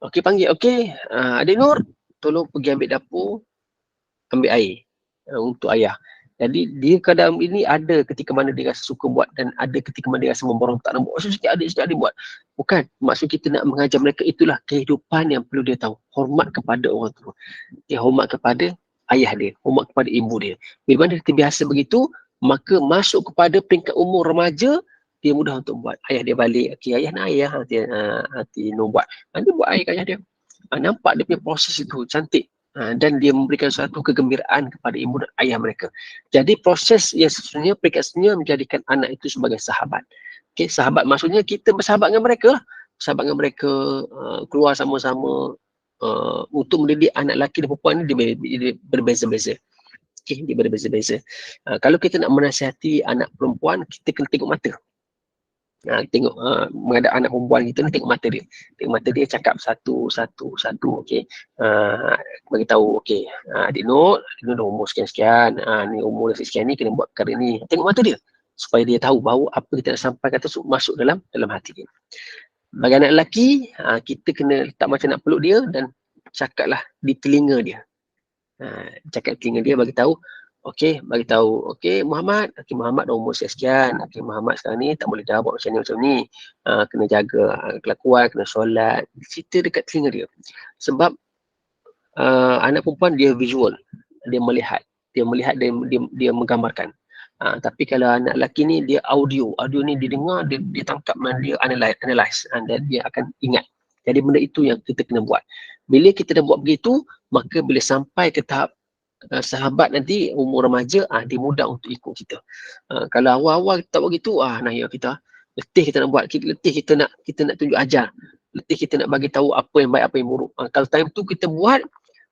Okey, panggil, okey, adik Nur, tolong pergi ambil dapur, ambil air untuk ayah. Jadi dia kadang ini ada ketika mana dia rasa suka buat dan ada ketika mana dia rasa memberontak nak buat. Sikit adik buat. Bukan, maksud kita nak mengajar mereka itulah kehidupan yang perlu dia tahu. Hormat kepada orang tua. Dia hormat kepada ayah dia, hormat kepada ibu dia. Bila mana dia terbiasa begitu, maka masuk kepada peringkat umur remaja, dia mudah untuk buat. Ayah dia balik, okey ayah nak air, hati Nur buat. Dia buat air kat ayah dia. Nampak dia punya proses itu cantik. Dan dia memberikan suatu kegembiraan kepada ibu dan ayah mereka. Jadi proses yang sesungguhnya, peringkatnya menjadikan anak itu sebagai sahabat. Okay, sahabat maksudnya kita bersahabat dengan mereka lah. Bersahabat dengan mereka, keluar sama-sama untuk mendidik anak lelaki dan perempuan ni dia berbeza-beza. Okay, dia berbeza-beza. Kalau kita nak menasihati anak perempuan, kita kena tengok mata. Tengok menghadap anak perempuan kita ni, tengok mata dia. Tengok mata dia, cakap satu, okey. Bagi tahu, okey, adik Nur dah umur sekian-sekian, ni umur dah sekian ni, kena buat perkara ni. Tengok mata dia supaya dia tahu bahawa apa kita nak sampaikan tu masuk dalam hati dia. Bagi anak lelaki, kita kena letak macam nak peluk dia dan cakaplah di telinga dia. Cakap telinga dia, bagi tahu, okey, Muhammad dah umur sekian, Muhammad sekarang ni tak boleh dah buat macam ni, kena jaga kelakuan, kena solat, cerita dekat telinga dia. Sebab anak perempuan dia visual, dia melihat dia menggambarkan. Tapi kalau anak lelaki ni dia audio ni dia dengar, dia tangkap dan dia analyze dan dia akan ingat. Jadi benda itu yang kita kena buat. Bila kita dah buat begitu, maka bila sampai ke tahap sahabat nanti umur remaja, dia mudah untuk ikut kita. Kalau awal-awal kita buat begitu, naya kita letih, kita nak buat, letih kita nak tunjuk ajar, letih kita nak bagi tahu apa yang baik, apa yang buruk. Kalau time tu kita buat,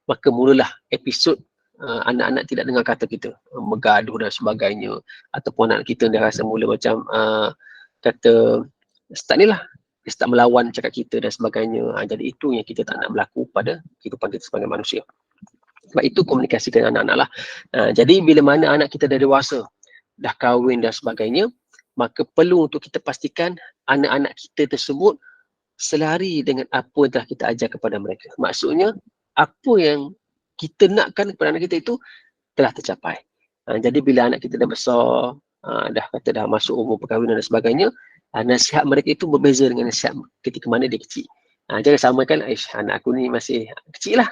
maka mulalah episod anak-anak tidak dengar kata kita, bergaduh dan sebagainya, ataupun anak kita dah rasa mula macam kata start ni lah, dia start melawan cakap kita dan sebagainya. Jadi itu yang kita tak nak berlaku pada kehidupan kita sebagai manusia. Sebab itu komunikasi dengan anak-anak lah. Jadi bila mana anak kita dah dewasa, dah kahwin dan sebagainya, maka perlu untuk kita pastikan anak-anak kita tersebut selari dengan apa yang telah kita ajar kepada mereka. Maksudnya, apa yang kita nakkan kepada anak kita itu telah tercapai. Jadi bila anak kita dah besar, dah masuk umur perkahwinan dan sebagainya, nasihat mereka itu berbeza dengan nasihat ketika mana dia kecil. Jangan samakan, anak aku ni masih kecil lah.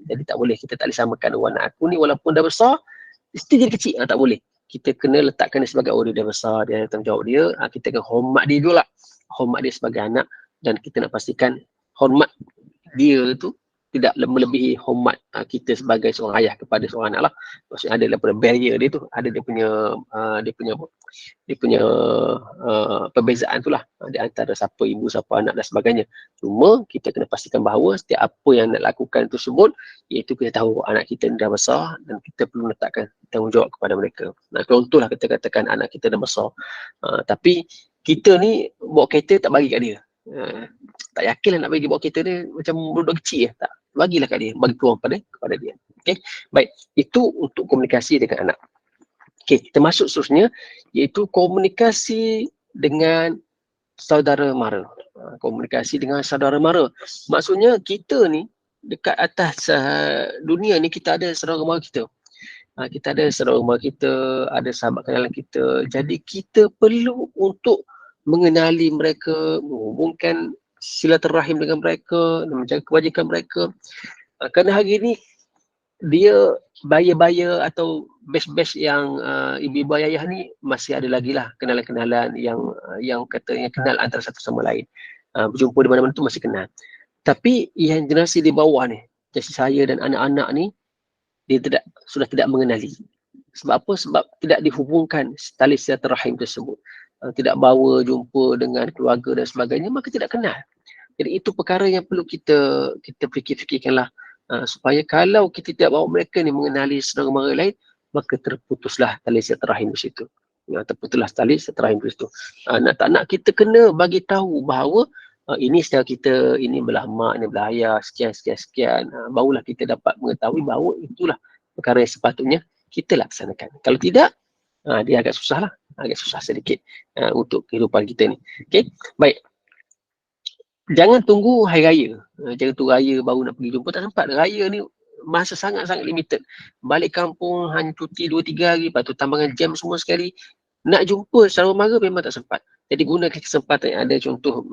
Jadi tak boleh, kita tak boleh samakan anak aku ni walaupun dah besar, mesti jadi kecil. Tak boleh. Kita kena letakkan dia sebagai dia dah besar, dia ada tanggungjawab dia. Kita kena hormat dia dulu lah. Hormat dia sebagai anak dan kita nak pastikan hormat dia tu tidak melebihi hormat kita sebagai seorang ayah kepada seorang anak lah. Maksudnya ada daripada barrier dia tu, ada dia punya perbezaan tu lah di antara siapa ibu, siapa anak dan sebagainya. Cuma kita kena pastikan bahawa setiap apa yang nak lakukan tersebut, iaitu kita tahu anak kita ni dah besar dan kita perlu letakkan tanggungjawab kepada mereka. Nah, contohlah kita katakan anak kita dah besar, tapi kita ni bawa kereta tak bagi kat dia. Tak yakinlah nak bagi bawa kereta ni macam budak kecil tak. Bagilah kat dia, bagi peluang kepada dia. Okey. Baik, itu untuk komunikasi dengan anak. Okey, kita masuk seterusnya iaitu komunikasi dengan saudara mara. Komunikasi dengan saudara mara. Maksudnya kita ni dekat atas dunia ni kita ada saudara mara kita. Kita ada saudara mara kita, ada sahabat kenalan kita. Jadi kita perlu untuk mengenali mereka, menghubungkan silaturahim dengan mereka, dan menjaga kebajikan mereka. Kerana hari ini dia baya-baya atau batch-batch yang ibu-ibu ayah ni masih ada lagi lah kenalan-kenalan yang katanya kenal antara satu sama lain. Berjumpa di mana-mana tu masih kenal. Tapi yang generasi di bawah ni, jadi saya dan anak-anak ni, dia sudah tidak mengenali. Sebab apa? Sebab tidak dihubungkan tali silaturahim tersebut. Tidak bawa jumpa dengan keluarga dan sebagainya, maka tidak kenal. Jadi itu perkara yang perlu kita fikir-fikirkanlah, supaya kalau kita tidak bawa mereka ni mengenali saudara mara lain, maka terputuslah tali silaturahim di situ. Terputuslah tali silaturahim di situ. Nak tak nak kita kena bagi tahu bahawa ini saudara kita, ini belah mak, ini belah ayah, sekian. Barulah kita dapat mengetahui bahawa itulah perkara yang sepatutnya kita laksanakan. Kalau tidak, dia agak susah lah. Agak susah sedikit untuk kehidupan kita ni. Okay? Baik. Jangan tunggu hari raya. Jangan tunggu raya baru nak pergi jumpa. Tak sempat. Raya ni masa sangat-sangat limited. Balik kampung hanya cuti 2-3 hari. Lepas tu tambahan jam semua sekali. Nak jumpa saudara mara memang tak sempat. Jadi gunakan kesempatan yang ada. Contoh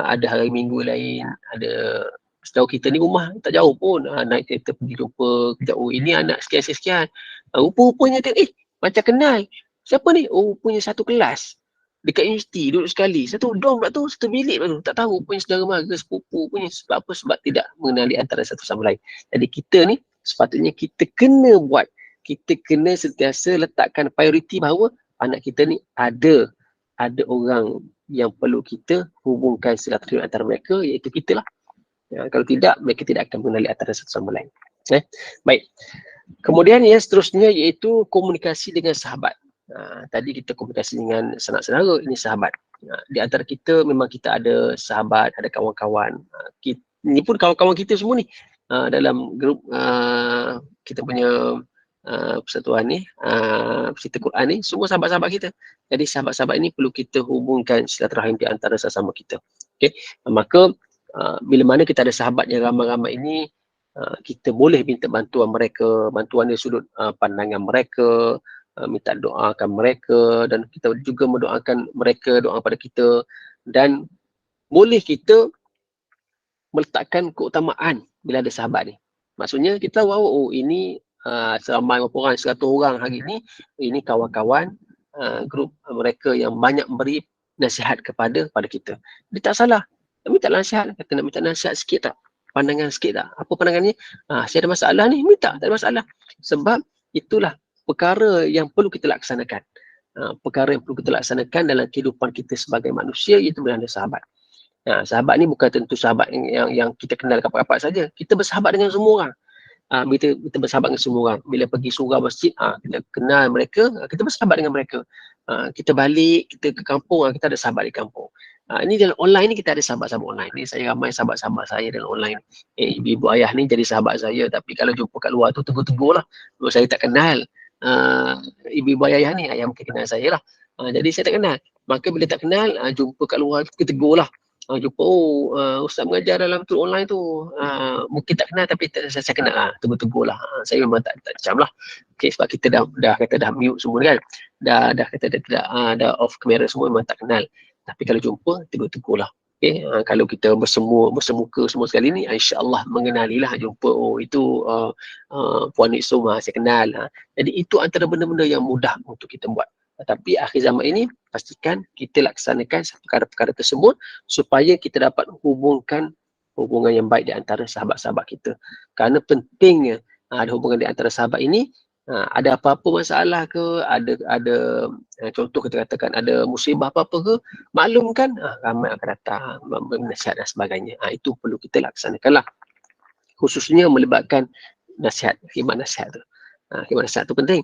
ada hari minggu lain. Ada saudara kita ni rumah tak jauh pun. Naik kereta pergi jumpa. Kejap, oh ini anak sekian-sekian. Rupa-rupanya tengok, macam kenal. Siapa ni? Oh punya satu kelas. Dekat universiti, duduk sekali. Satu dorm pula tu, satu bilik pula tu. Tak tahu punya saudara mara, sepupu punya. Sebab apa? Sebab tidak mengenali antara satu sama lain. Jadi kita ni, sepatutnya kita kena buat. Kita kena sentiasa letakkan prioriti bahawa anak kita ni ada orang yang perlu kita hubungkan silaturahim antara mereka, iaitu kita lah. Kalau tidak, mereka tidak akan mengenali antara satu sama lain. Baik. Kemudian yang seterusnya iaitu komunikasi dengan sahabat. Tadi kita komunikasi dengan sanak saudara, ini sahabat. Di antara kita memang kita ada sahabat, ada kawan-kawan. Ini pun kawan-kawan kita semua ni dalam grup kita punya persatuan ni, cerita Quran ni, semua sahabat-sahabat kita. Jadi sahabat-sahabat ini perlu kita hubungkan silaturahim di antara sesama kita. Okay? Maka bila mana kita ada sahabat yang ramai-ramai ini, kita boleh minta bantuan mereka, bantuan dari sudut pandangan mereka, minta doakan mereka, dan kita juga mendoakan mereka, doa pada kita, dan boleh kita meletakkan keutamaan bila ada sahabat ni. Maksudnya kita tahu, oh ini seramai berapa orang, 100 orang hari ni, ini kawan-kawan grup mereka yang banyak beri nasihat kepada kita. Dia tak salah. Minta nasihat, kata nak minta nasihat sikit tak? Pandangan sikit tak? Apa pandangannya? Saya ada masalah ni, minta, tak ada masalah. Sebab itulah perkara yang perlu kita laksanakan. Perkara yang perlu kita laksanakan dalam kehidupan kita sebagai manusia, iaitu bila ada sahabat. Sahabat ni bukan tentu sahabat yang kita kenal rapat-rapat saja. Kita bersahabat dengan semua orang. Kita bersahabat dengan semua orang. Bila pergi surau masjid, kita kenal mereka, kita bersahabat dengan mereka. Kita balik, kita ke kampung, kita ada sahabat di kampung. Ini dalam online ni kita ada sahabat-sahabat online. Ni saya ramai sahabat-sahabat saya dalam online. Ibu ayah ni jadi sahabat saya, tapi kalau jumpa kat luar tu tegur-tegur lah. Saya tak kenal ibu ayah ni, ayah mungkin kenal saya lah. Jadi saya tak kenal. Maka bila tak kenal, jumpa kat luar kita tegur lah. Jumpa, ustaz mengajar dalam tu online tu, mungkin tak kenal tapi saya kenal lah, tegur-tegur lah. Saya memang tak macam lah. Okay, sebab kita dah kata dah mute semua kan. Dah kata dah off kamera semua, memang tak kenal. Tapi kalau jumpa, tegur-tegur lah. Okay, kalau kita bersemuka semua sekali ni, insya-Allah mengenalilah, jumpa, oh itu Puan Iksum, saya kenal. Jadi itu antara benda-benda yang mudah untuk kita buat. Tapi akhir zaman ini, pastikan kita laksanakan perkara-perkara tersebut supaya kita dapat hubungkan hubungan yang baik di antara sahabat-sahabat kita. Kerana pentingnya ada hubungan di antara sahabat ini. Ada apa-apa masalah ke, ada contoh kita katakan ada musibah apa-apa ke, maklumkan, ramai akan datang memberi nasihat dan sebagainya. Itu perlu kita laksanakanlah, khususnya melibatkan nasihat, khidmat nasihat tu. Khidmat nasihat tu penting.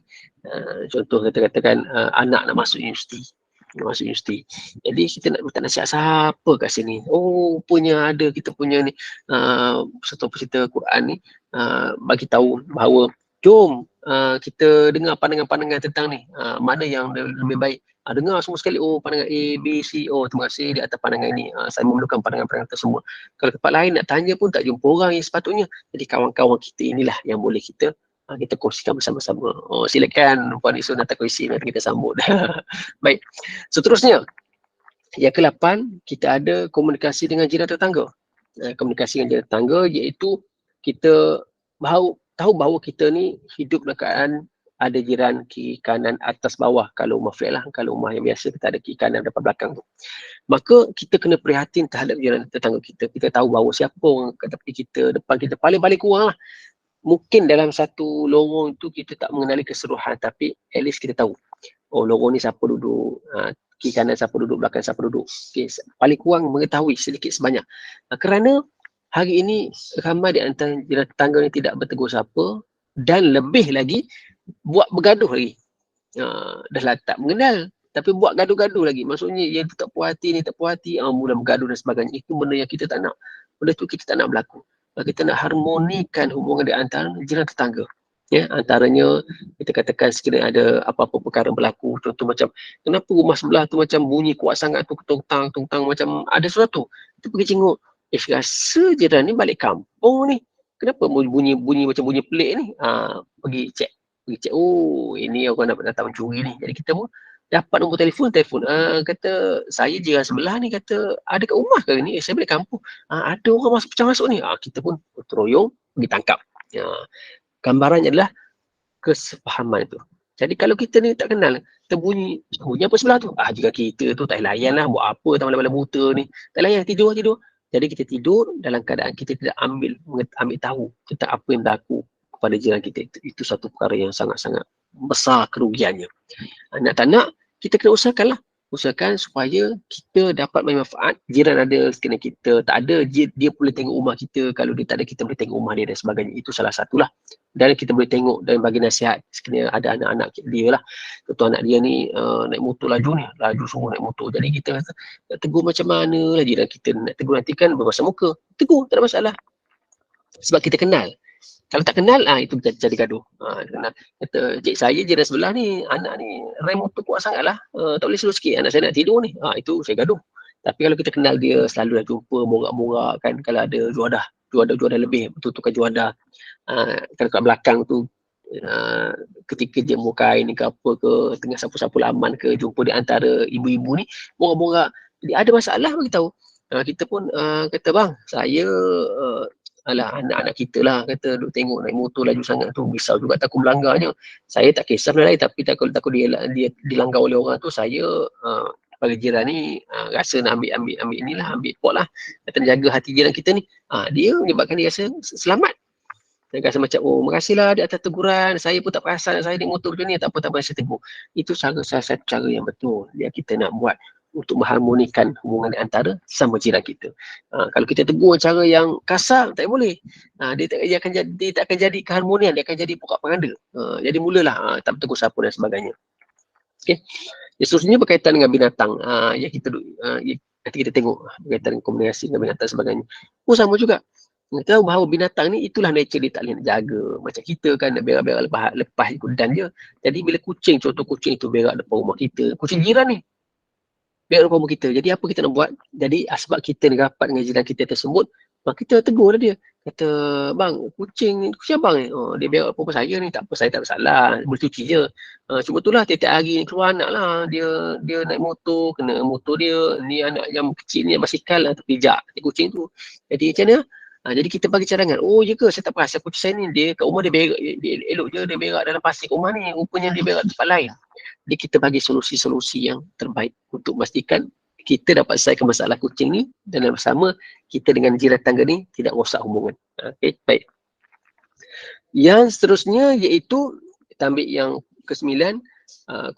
Contoh kita katakan anak nak masuk universiti. Jadi kita nak minta nasihat siapa kat sini? Oh, punya ada kita punya ni satu peserta Quran ni bagi tahu bahawa jom kita dengar pandangan-pandangan tentang ni, mana yang lebih baik. Dengar semua sekali, oh pandangan A, B, C, oh terima kasih di atas pandangan ini, saya memerlukan pandangan-pandangan tersebut. Kalau tempat lain nak tanya pun tak jumpa orang yang sepatutnya. Jadi kawan-kawan kita inilah yang boleh kita kongsikan bersama-sama. Oh, silakan Puan Isun datang kongsi, nanti kita sambut. Baik, seterusnya yang ke-8, kita ada komunikasi dengan jiran tetangga. Komunikasi dengan jiran tetangga iaitu kita tahu bahawa kita ni hidup dalam keadaan ada jiran kiri kanan atas bawah. Kalau rumah flat lah, kalau rumah yang biasa kita ada kiri kanan depan belakang tu. Maka kita kena prihatin terhadap jiran tetangga kita. Kita tahu bahawa siapa orang kat tepi kita, depan kita, paling kurang lah. Mungkin dalam satu lorong tu kita tak mengenali keseluruhan, tapi at least kita tahu, oh lorong ni siapa duduk, kiri kanan siapa duduk, belakang siapa duduk. Okay, paling kurang mengetahui sedikit sebanyak. Kerana hari ini ramai di antara jiran tetangga ni tidak bertegur siapa, dan lebih lagi buat bergaduh lagi. Dah lah tak mengenal, tapi buat gaduh-gaduh lagi. Maksudnya yang tu tak puas hati, ni tak puas hati, mula bergaduh dan sebagainya. Itu benda yang kita tak nak. Benda tu kita tak nak berlaku. Kita nak harmonikan hubungan di antara jiran tetangga. Ya, antaranya kita katakan sekiranya ada apa-apa perkara berlaku, contoh macam kenapa rumah sebelah tu macam bunyi kuat sangat tu, tungtang macam ada sesuatu. Kita pergi tengok, rasa jiran ni balik kampung ni. Kenapa bunyi macam bunyi pelik ni? Pergi cek, oh ini orang nak datang mencuri ni. Jadi kita pun dapat nombor telefon, kata saya jiran sebelah ni, kata ada kat rumah ke ni, saya balik kampung, ada orang masuk ni. Kita pun teroyong pergi tangkap. Gambarannya adalah kesepahaman itu. Jadi kalau kita ni tak kenal, terbunyi apa sebelah tu, jika kita tu tak layan lah, buat apa tak malam-malam buta ni, tak layan, tidur. Jadi kita tidur dalam keadaan kita tidak ambil tahu tentang apa yang berlaku pada jiran kita. Itu satu perkara yang sangat-sangat besar kerugiannya. Nak tak nak, kita kena usahakan supaya kita dapat manfaat. Jiran ada sekiranya kita tak ada, dia boleh tengok rumah kita. Kalau dia tak ada, kita boleh tengok rumah dia dan sebagainya. Itu salah satulah. Dan kita boleh tengok dan bagi nasihat sekiranya ada anak-anak dia lah. Contoh anak dia ni naik motor laju semua naik motor. Jadi kita kata, nak tegur macam mana lah jiran kita. Nak tegur nanti kan berpasang muka. Tegur, tak ada masalah. Sebab kita kenal. Kalau tak kenal, itu jadi gaduh. Kata, cik saya jiran sebelah ni, anak ni rem motor kuat sangat lah. Tak boleh slow sikit, anak saya nak tidur ni. Itu saya gaduh. Tapi kalau kita kenal dia, selalu dah jumpa, morak-morak kan. Kalau ada juadah lebih, betul-betul juadah. Kalau kat belakang tu, ketika jemur kain ke apa ke, tengah sapu-sapu laman ke, jumpa di antara ibu-ibu ni, morak-morak. Jadi ada masalah bagi tahu. Kita pun kata, bang, saya anak-anak kita lah, kata duk tengok naik motor laju sangat tu, risau juga takut melanggarnya. Saya tak kisah lain, tapi takut dia dilanggar oleh orang tu, saya bagi jiran ni rasa nak ambil inilah, ambil pot lah, kata jaga hati jiran kita ni. Dia menyebabkan dia rasa selamat. Dia rasa macam, oh makasihlah di atas teguran, saya pun tak perasan saya naik motor macam ni, tak apa saya tegur. Itu salah satu cara yang betul yang kita nak buat untuk mengharmonikan hubungan di antara sama jiran kita. Kalau kita tegur cara yang kasar, tak boleh. Dia tak akan jadi keharmonian, dia akan jadi pokok penganda. Jadi mulalah tak bertegur siapa dan sebagainya. Okey. Seterusnya berkaitan dengan binatang. Yang kita nanti kita tengok berkaitan dengan komunikasi dengan binatang sebagainya. Pun sama juga. Kita tahu bahawa binatang ni itulah nature dia, tak boleh nak jaga. Macam kita kan nak berak-berak lepas ikut dan dia. Jadi bila contoh kucing itu berak depan rumah kita, kucing jiran ni berak depan rumah kita. Jadi apa kita nak buat? Jadi sebab kita ni rapat dengan jiran kita tersebut, maka kita tegur dia. Kata, bang, kucing abang ni, dia berak depan rumah saya ni, tak apa, saya tak bersalah, boleh cuci je. Cuma itulah tiap-tiap hari ni keluar anak lah, dia naik motor, kena motor dia, ni anak yang kecil ni basikal lah, terpijak kucing tu. Jadi macam mana? Jadi kita bagi cadangan, oh ya ke, saya tak perasan kucing saya ni, dia kat rumah dia berak, dia elok je, dia berak dalam pasir rumah ni, rupanya dia berak tempat lain. Jadi kita bagi solusi-solusi yang terbaik untuk memastikan kita dapat selesaikan masalah kucing ni dan dalam sama kita dengan jiran tangga ni tidak rosak hubungan. Okey, baik. Yang seterusnya iaitu kita ambil yang ke-9,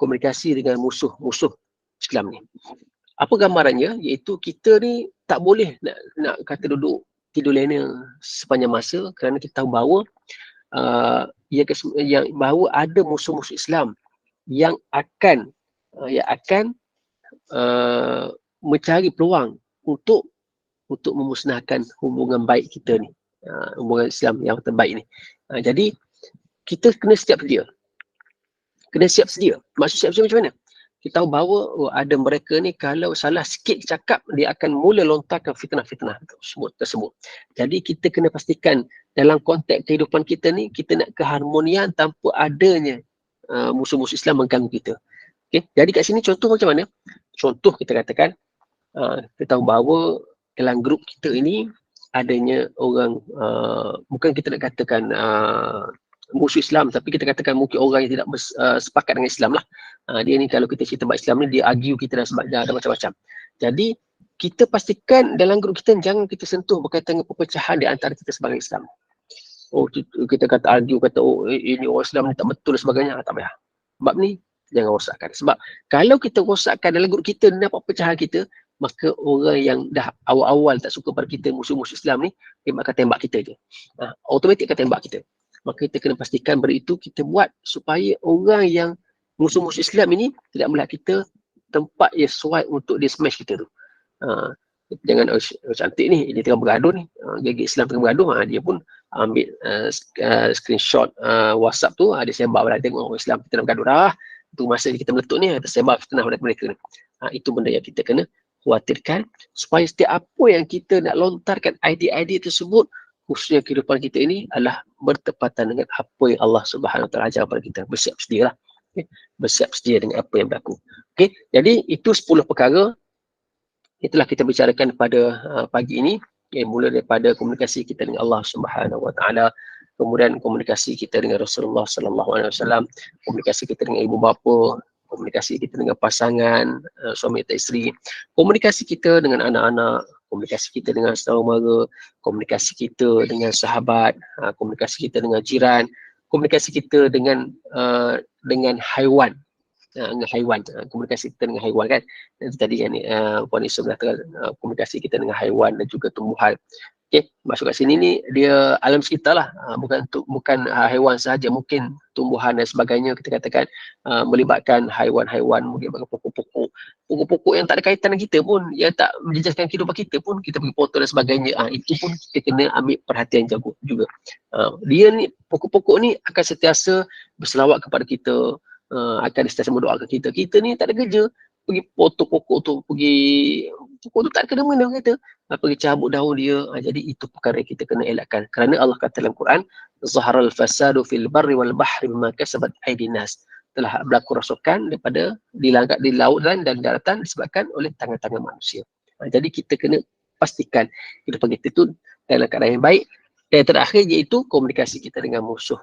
komunikasi dengan musuh-musuh Islam ni. Apa gambarannya? Iaitu kita ni tak boleh nak kata duduk tidur lena sepanjang masa kerana kita tahu bahawa bahawa ada musuh-musuh Islam yang akan mencari peluang untuk memusnahkan hubungan baik kita ni, hubungan Islam yang terbaik ni. Jadi kita kena siap sedia. Maksud siap sedia macam mana? Kita tahu bahawa ada mereka ni kalau salah sikit cakap dia akan mula lontarkan fitnah-fitnah tersebut. Jadi kita kena pastikan dalam konteks kehidupan kita ni kita nak keharmonian tanpa adanya musuh-musuh Islam mengganggu kita. Okay? Jadi kat sini contoh macam mana? Contoh kita katakan kita tahu bahawa dalam grup kita ini adanya orang bukan kita nak katakan musuh Islam, tapi kita katakan mungkin orang yang tidak sepakat dengan Islam lah. Dia ni kalau kita cerita bab Islam ni dia argue kita dan macam-macam. Jadi kita pastikan dalam grup kita jangan kita sentuh berkaitan dengan perpecahan di antara kita sebagai Islam. Kita kata argue, kata ini orang Islam ni tak betul dan sebagainya, tak payah. Bab ni jangan rosakkan. Sebab kalau kita rosakkan dalam grup kita nampak pecahan kita, maka orang yang dah awal-awal tak suka pada kita, musuh-musuh Islam ni, dia akan tembak kita je. Automatik akan tembak kita. Maka kita kena pastikan benda itu kita buat supaya orang yang musuh-musuh Islam ini tidak melihat kita tempat yang sesuai untuk dia smash kita tu. Jangan cantik ni, dia tengah bergaduh ni, gigi Islam tengah bergaduh, dia pun ambil screenshot WhatsApp tu, dia sebar pada tengok orang Islam kita nak bergaduh dah. Tu masa kita meletup ni, kita sebar fitnah pada mereka ni. Itu benda yang kita kena khawatirkan supaya setiap apa yang kita nak lontarkan idea-idea tersebut, khususnya kehidupan kita ini adalah bertepatan dengan apa yang Allah Subhanahu Wa Taala ajar kepada kita. Bersiap sedia lah. Okay? Bersiap sedia dengan apa yang berlaku. Okay? Jadi itu 10 perkara itulah kita bicarakan pada pagi ini. Mula daripada komunikasi kita dengan Allah Subhanahu Wa Taala, kemudian komunikasi kita dengan Rasulullah Sallallahu Alaihi Wasallam, komunikasi kita dengan ibu bapa, komunikasi kita dengan pasangan, suami atau isteri, komunikasi kita dengan anak-anak, komunikasi kita dengan saudara mara, komunikasi kita dengan sahabat, komunikasi kita dengan jiran, komunikasi kita dengan haiwan, komunikasi kita dengan haiwan kan. Tadi yang Puan Isa mengatakan komunikasi kita dengan haiwan dan juga tumbuhan. Okey, masuk kat sini ni dia alam sekitar lah, bukan haiwan sahaja, mungkin tumbuhan dan sebagainya. Kita katakan melibatkan haiwan-haiwan, melibatkan pokok-pokok yang tak ada kaitan dengan kita pun, yang tak menjejaskan kehidupan kita pun, kita pergi potong dan sebagainya. Itu pun kita kena ambil perhatian juga. Dia ni, pokok-pokok ni akan sentiasa berselawat kepada kita, akan sentiasa mendoakan kita. Kita ni tak ada kerja, pergi potong pokok tu, pokok tu tak ada kena-mena kata, pergi cabut daun dia. Jadi itu perkara yang kita kena elakkan. Kerana Allah kata dalam Quran, zaharal fasadu fil barri wal bahri bima kasabat aydin nas. Telah berlaku rosakan daripada di laut dan daratan disebabkan oleh tangan-tangan manusia. Jadi kita kena pastikan kehidupan kita itu dalam keadaan yang baik. Dan yang terakhir iaitu komunikasi kita dengan musuh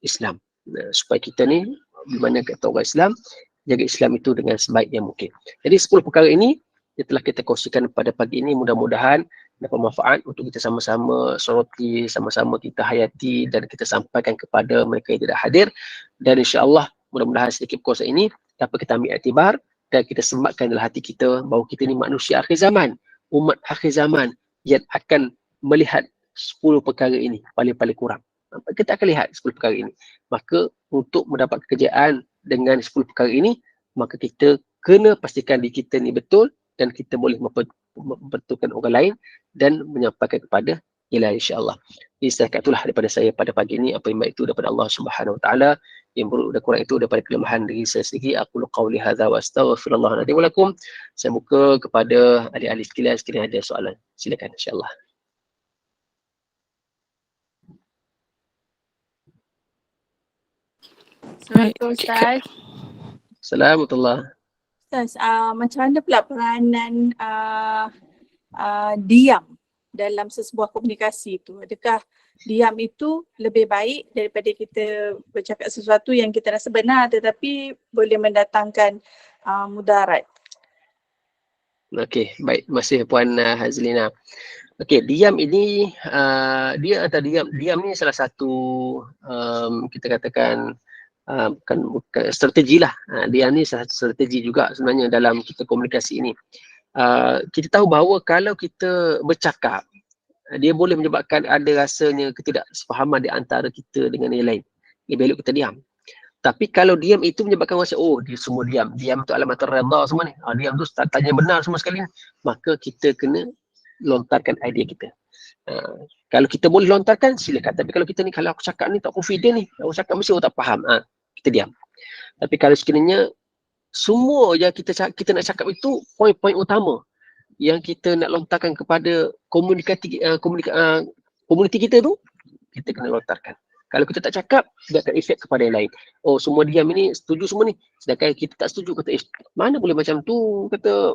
Islam. Supaya kita ni, di mana kata orang Islam, jaga Islam itu dengan sebaik yang mungkin. Jadi 10 perkara ini yang telah kita kongsikan pada pagi ini, mudah-mudahan dapat manfaat untuk kita sama-sama soroti, sama-sama kita hayati dan kita sampaikan kepada mereka yang tidak hadir. Dan insya-Allah mudah-mudahan sedikit perkongsian ini dapat kita ambil iktibar dan kita sematkan dalam hati kita bahawa kita ni manusia akhir zaman, umat akhir zaman yang akan melihat 10 perkara ini paling-paling kurang. Kita akan lihat 10 perkara ini. Maka untuk mendapat kerjaan dengan 10 perkara ini, maka kita kena pastikan diri kita ni betul dan kita boleh membetulkan orang lain dan menyampaikan kepada ialah insya-Allah. Jadi setakat itulah daripada saya pada pagi ini. Apa yang baik itu daripada Allah Subhanahu Wa Taala, yang buruk dan kurang itu daripada kelemahan diri saya sendiri. Aku qauli hadza wa astaghfirullah li wa lakum. Saya buka kepada adik-adik sekalian ada soalan. Silakan insya-Allah. Assalamualaikum Ustaz. Assalamualaikum. Ustaz, macam mana pula peranan diam dalam sesebuah komunikasi itu? Adakah diam itu lebih baik daripada kita bercakap sesuatu yang kita rasa benar tetapi boleh mendatangkan mudarat? Okey, baik. Terima kasih Puan Hazlina. Okey, diam ini dia antara diam ni salah satu kita katakan bukan strategi lah. Diam ni salah satu strategi juga sebenarnya dalam kita komunikasi ini. Kita tahu bahawa kalau kita bercakap, dia boleh menyebabkan ada rasanya ketidaksefahaman di antara kita dengan yang lain. Lebih elok kita diam. Tapi kalau diam itu menyebabkan rasa, oh dia semua diam. Diam tu alamat redha semua ni. Diam tu tak tanya benar semua sekali ni. Maka kita kena lontarkan idea kita. Kalau kita boleh lontarkan, silakan. Tapi kalau kita ni, kalau aku cakap ni tak confident ni, aku cakap mesti orang tak faham. Kita diam. Tapi kalau sekiranya semua yang kita nak cakap itu poin-poin utama yang kita nak lontarkan kepada komuniti kita tu, kita kena lontarkan. Kalau kita tak cakap, dia akan efek kepada yang lain. Oh, semua diam ini, setuju semua ni. Sedangkan kita tak setuju, kata, mana boleh macam tu? Kata,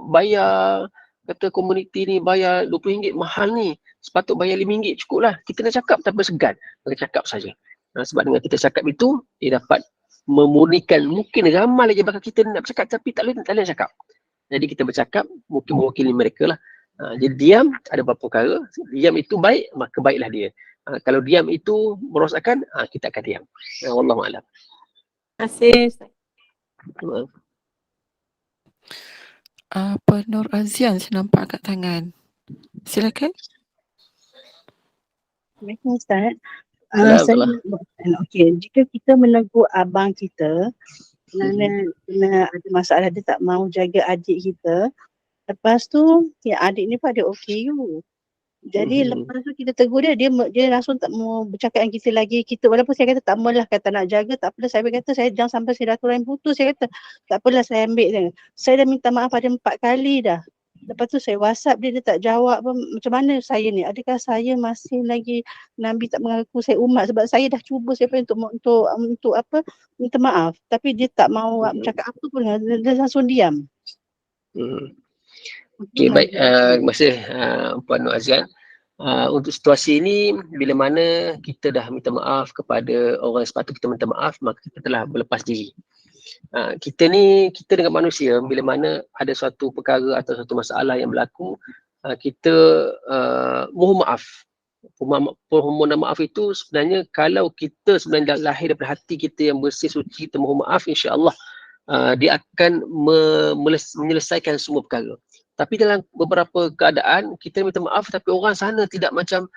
kata komuniti ni bayar RM20 mahal ni. Sepatut bayar RM5 cukup lah. Kita nak cakap tanpa segan. Kita cakap saja. Sebab dengan kita cakap itu, dia dapat memurnikan. Mungkin ramai lagi bakal kita nak bercakap, tapi tak boleh cakap. Jadi kita bercakap, mungkin mewakili mereka lah. Jadi diam, ada beberapa perkara. Diam itu baik, maka baiklah dia. Kalau diam itu merosakkan, kita akan diam. Wallahualam. Terima kasih. Apa Nur Azian saya nampak angkat tangan. Silakan. Assalamualaikum Ustaz. Okey, jika kita menegur abang kita kena ada masalah, dia tak mau jaga adik kita, lepas tu ya adik ni pun ada OKU. Jadi lepas tu kita tegur dia langsung tak mau bercakap dengan kita lagi. Kita walaupun saya kata tak maulah, kata nak jaga tak apalah, saya kata saya jangan sampai silaturahim putus. Saya kata tak apalah, saya ambil je. Saya dah minta maaf ada 4 kali dah. Lepas tu saya WhatsApp dia tak jawab pun. Macam mana saya ni? Adakah saya masih lagi Nabi tak mengaku saya umat? Sebab saya dah cuba untuk apa? Minta maaf. Tapi dia tak mau cakap apa pun. Dia langsung diam. Okey, baik. Terima kasih Puan Nur Azian. Untuk situasi ini, bila mana kita dah minta maaf kepada orang yang sepatutnya kita minta maaf, maka kita telah berlepas diri. Kita dengan manusia, bila mana ada suatu perkara atau suatu masalah yang berlaku, kita mohon maaf. Permohonan maaf itu sebenarnya, kalau kita sebenarnya lahir daripada hati kita yang bersih suci, kita mohon maaf, insya-Allah dia akan menyelesaikan semua perkara. Tapi dalam beberapa keadaan kita minta maaf tapi orang sana tidak macam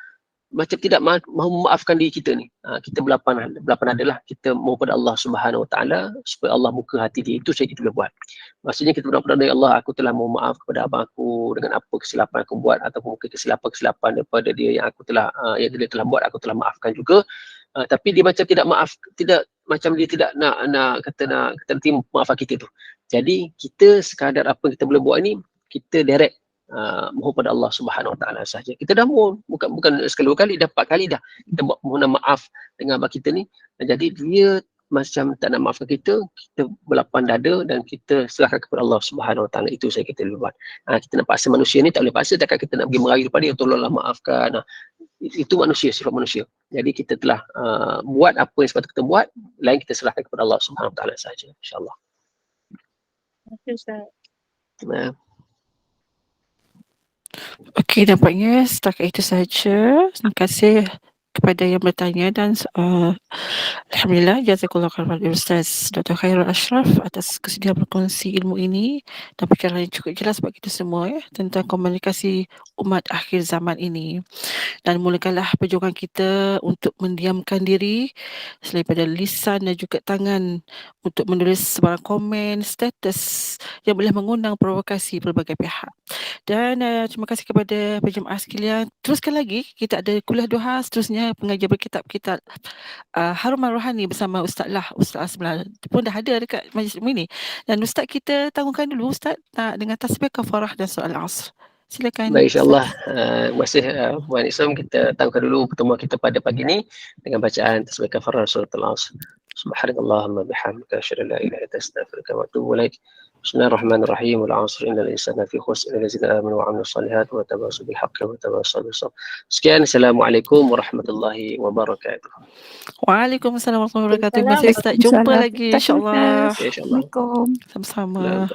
tidak mahu memaafkan diri kita ni. Kita belapan adalah kita mohon pada Allah Subhanahu Wa Taala supaya Allah buka hati dia. Itu saja kita boleh buat. Maksudnya kita berdoa kepada Allah, aku telah mohon maaf kepada abang aku dengan apa kesilapan aku buat, ataupun mungkin kesilapan daripada dia yang aku telah dia telah buat, aku telah maafkan juga. Tapi dia macam tidak maaf, dia tidak nak terima maafan kita tu. Jadi kita sekadar apa yang kita boleh buat ni, kita direct mohon pada Allah Subhanahu Wa Taala saja. Kita dah mohon bukan sekali 2 kali, dah 4 kali dah kita mohon maaf dengan abang kita ni. Jadi dia macam tak nak maafkan kita berlapang dada dan kita serahkan kepada Allah Subhanahu Wa Taala. Itu saya kita boleh buat. Kita nak paksa manusia ni, tak boleh paksa. Takkan kita nak pergi merayu kepada dia, tolonglah maafkan. Itu manusia, sifat manusia. Jadi kita telah buat apa yang sepatutnya kita buat, lain kita serahkan kepada Allah Subhanahu Wa Taala saja, insya-Allah. Terima kasih Ustaz. Okey, nampaknya setakat itu saja. Terima kasih kepada yang bertanya dan alhamdulillah jazakallahu khairan Ustaz Dr. Khairul Ashraf atas kesediaan berkongsi ilmu ini dan perkara yang cukup jelas bagi kita semua tentang komunikasi umat akhir zaman ini. Dan mulakanlah perjuangan kita untuk mendiamkan diri selain pada lisan dan juga tangan untuk menulis sebarang komen, status yang boleh mengundang provokasi pelbagai pihak. Dan terima kasih kepada penjemaah sekalian. Teruskan lagi, kita ada kuliah duha seterusnya, pengajar berkitab-kitab Haruman Rohani bersama Ustaz Asmal pun dah ada dekat majlis ini. Dan Ustaz kita tangguhkan dulu Ustaz dengan tasbih kafarah dan soal asr. Silakan. Baik, insyaAllah. Terima kasih Puan Isam. Kita tangguhkan dulu pertemuan kita pada pagi ini dengan bacaan tasbih kafarah surah Al-Asr. Subhanakallahumma bihamdika asyhadu an la ilaha illa anta astaghfiruka wa atubu ilaik. Bismillahirrahmanirrahim. Wal 'asr innal insana fi khusr illa allazina amanu wa 'amilus solihati wa tawassaw bil haqqi wa tawassaw bis sabr. Sekian, assalamualaikum warahmatullahi wabarakatuh. Waalaikumsalam warahmatullahi wabarakatuh. Masih Ustaz, jumpa lagi insya-Allah. Insya-Allah. Sama-sama.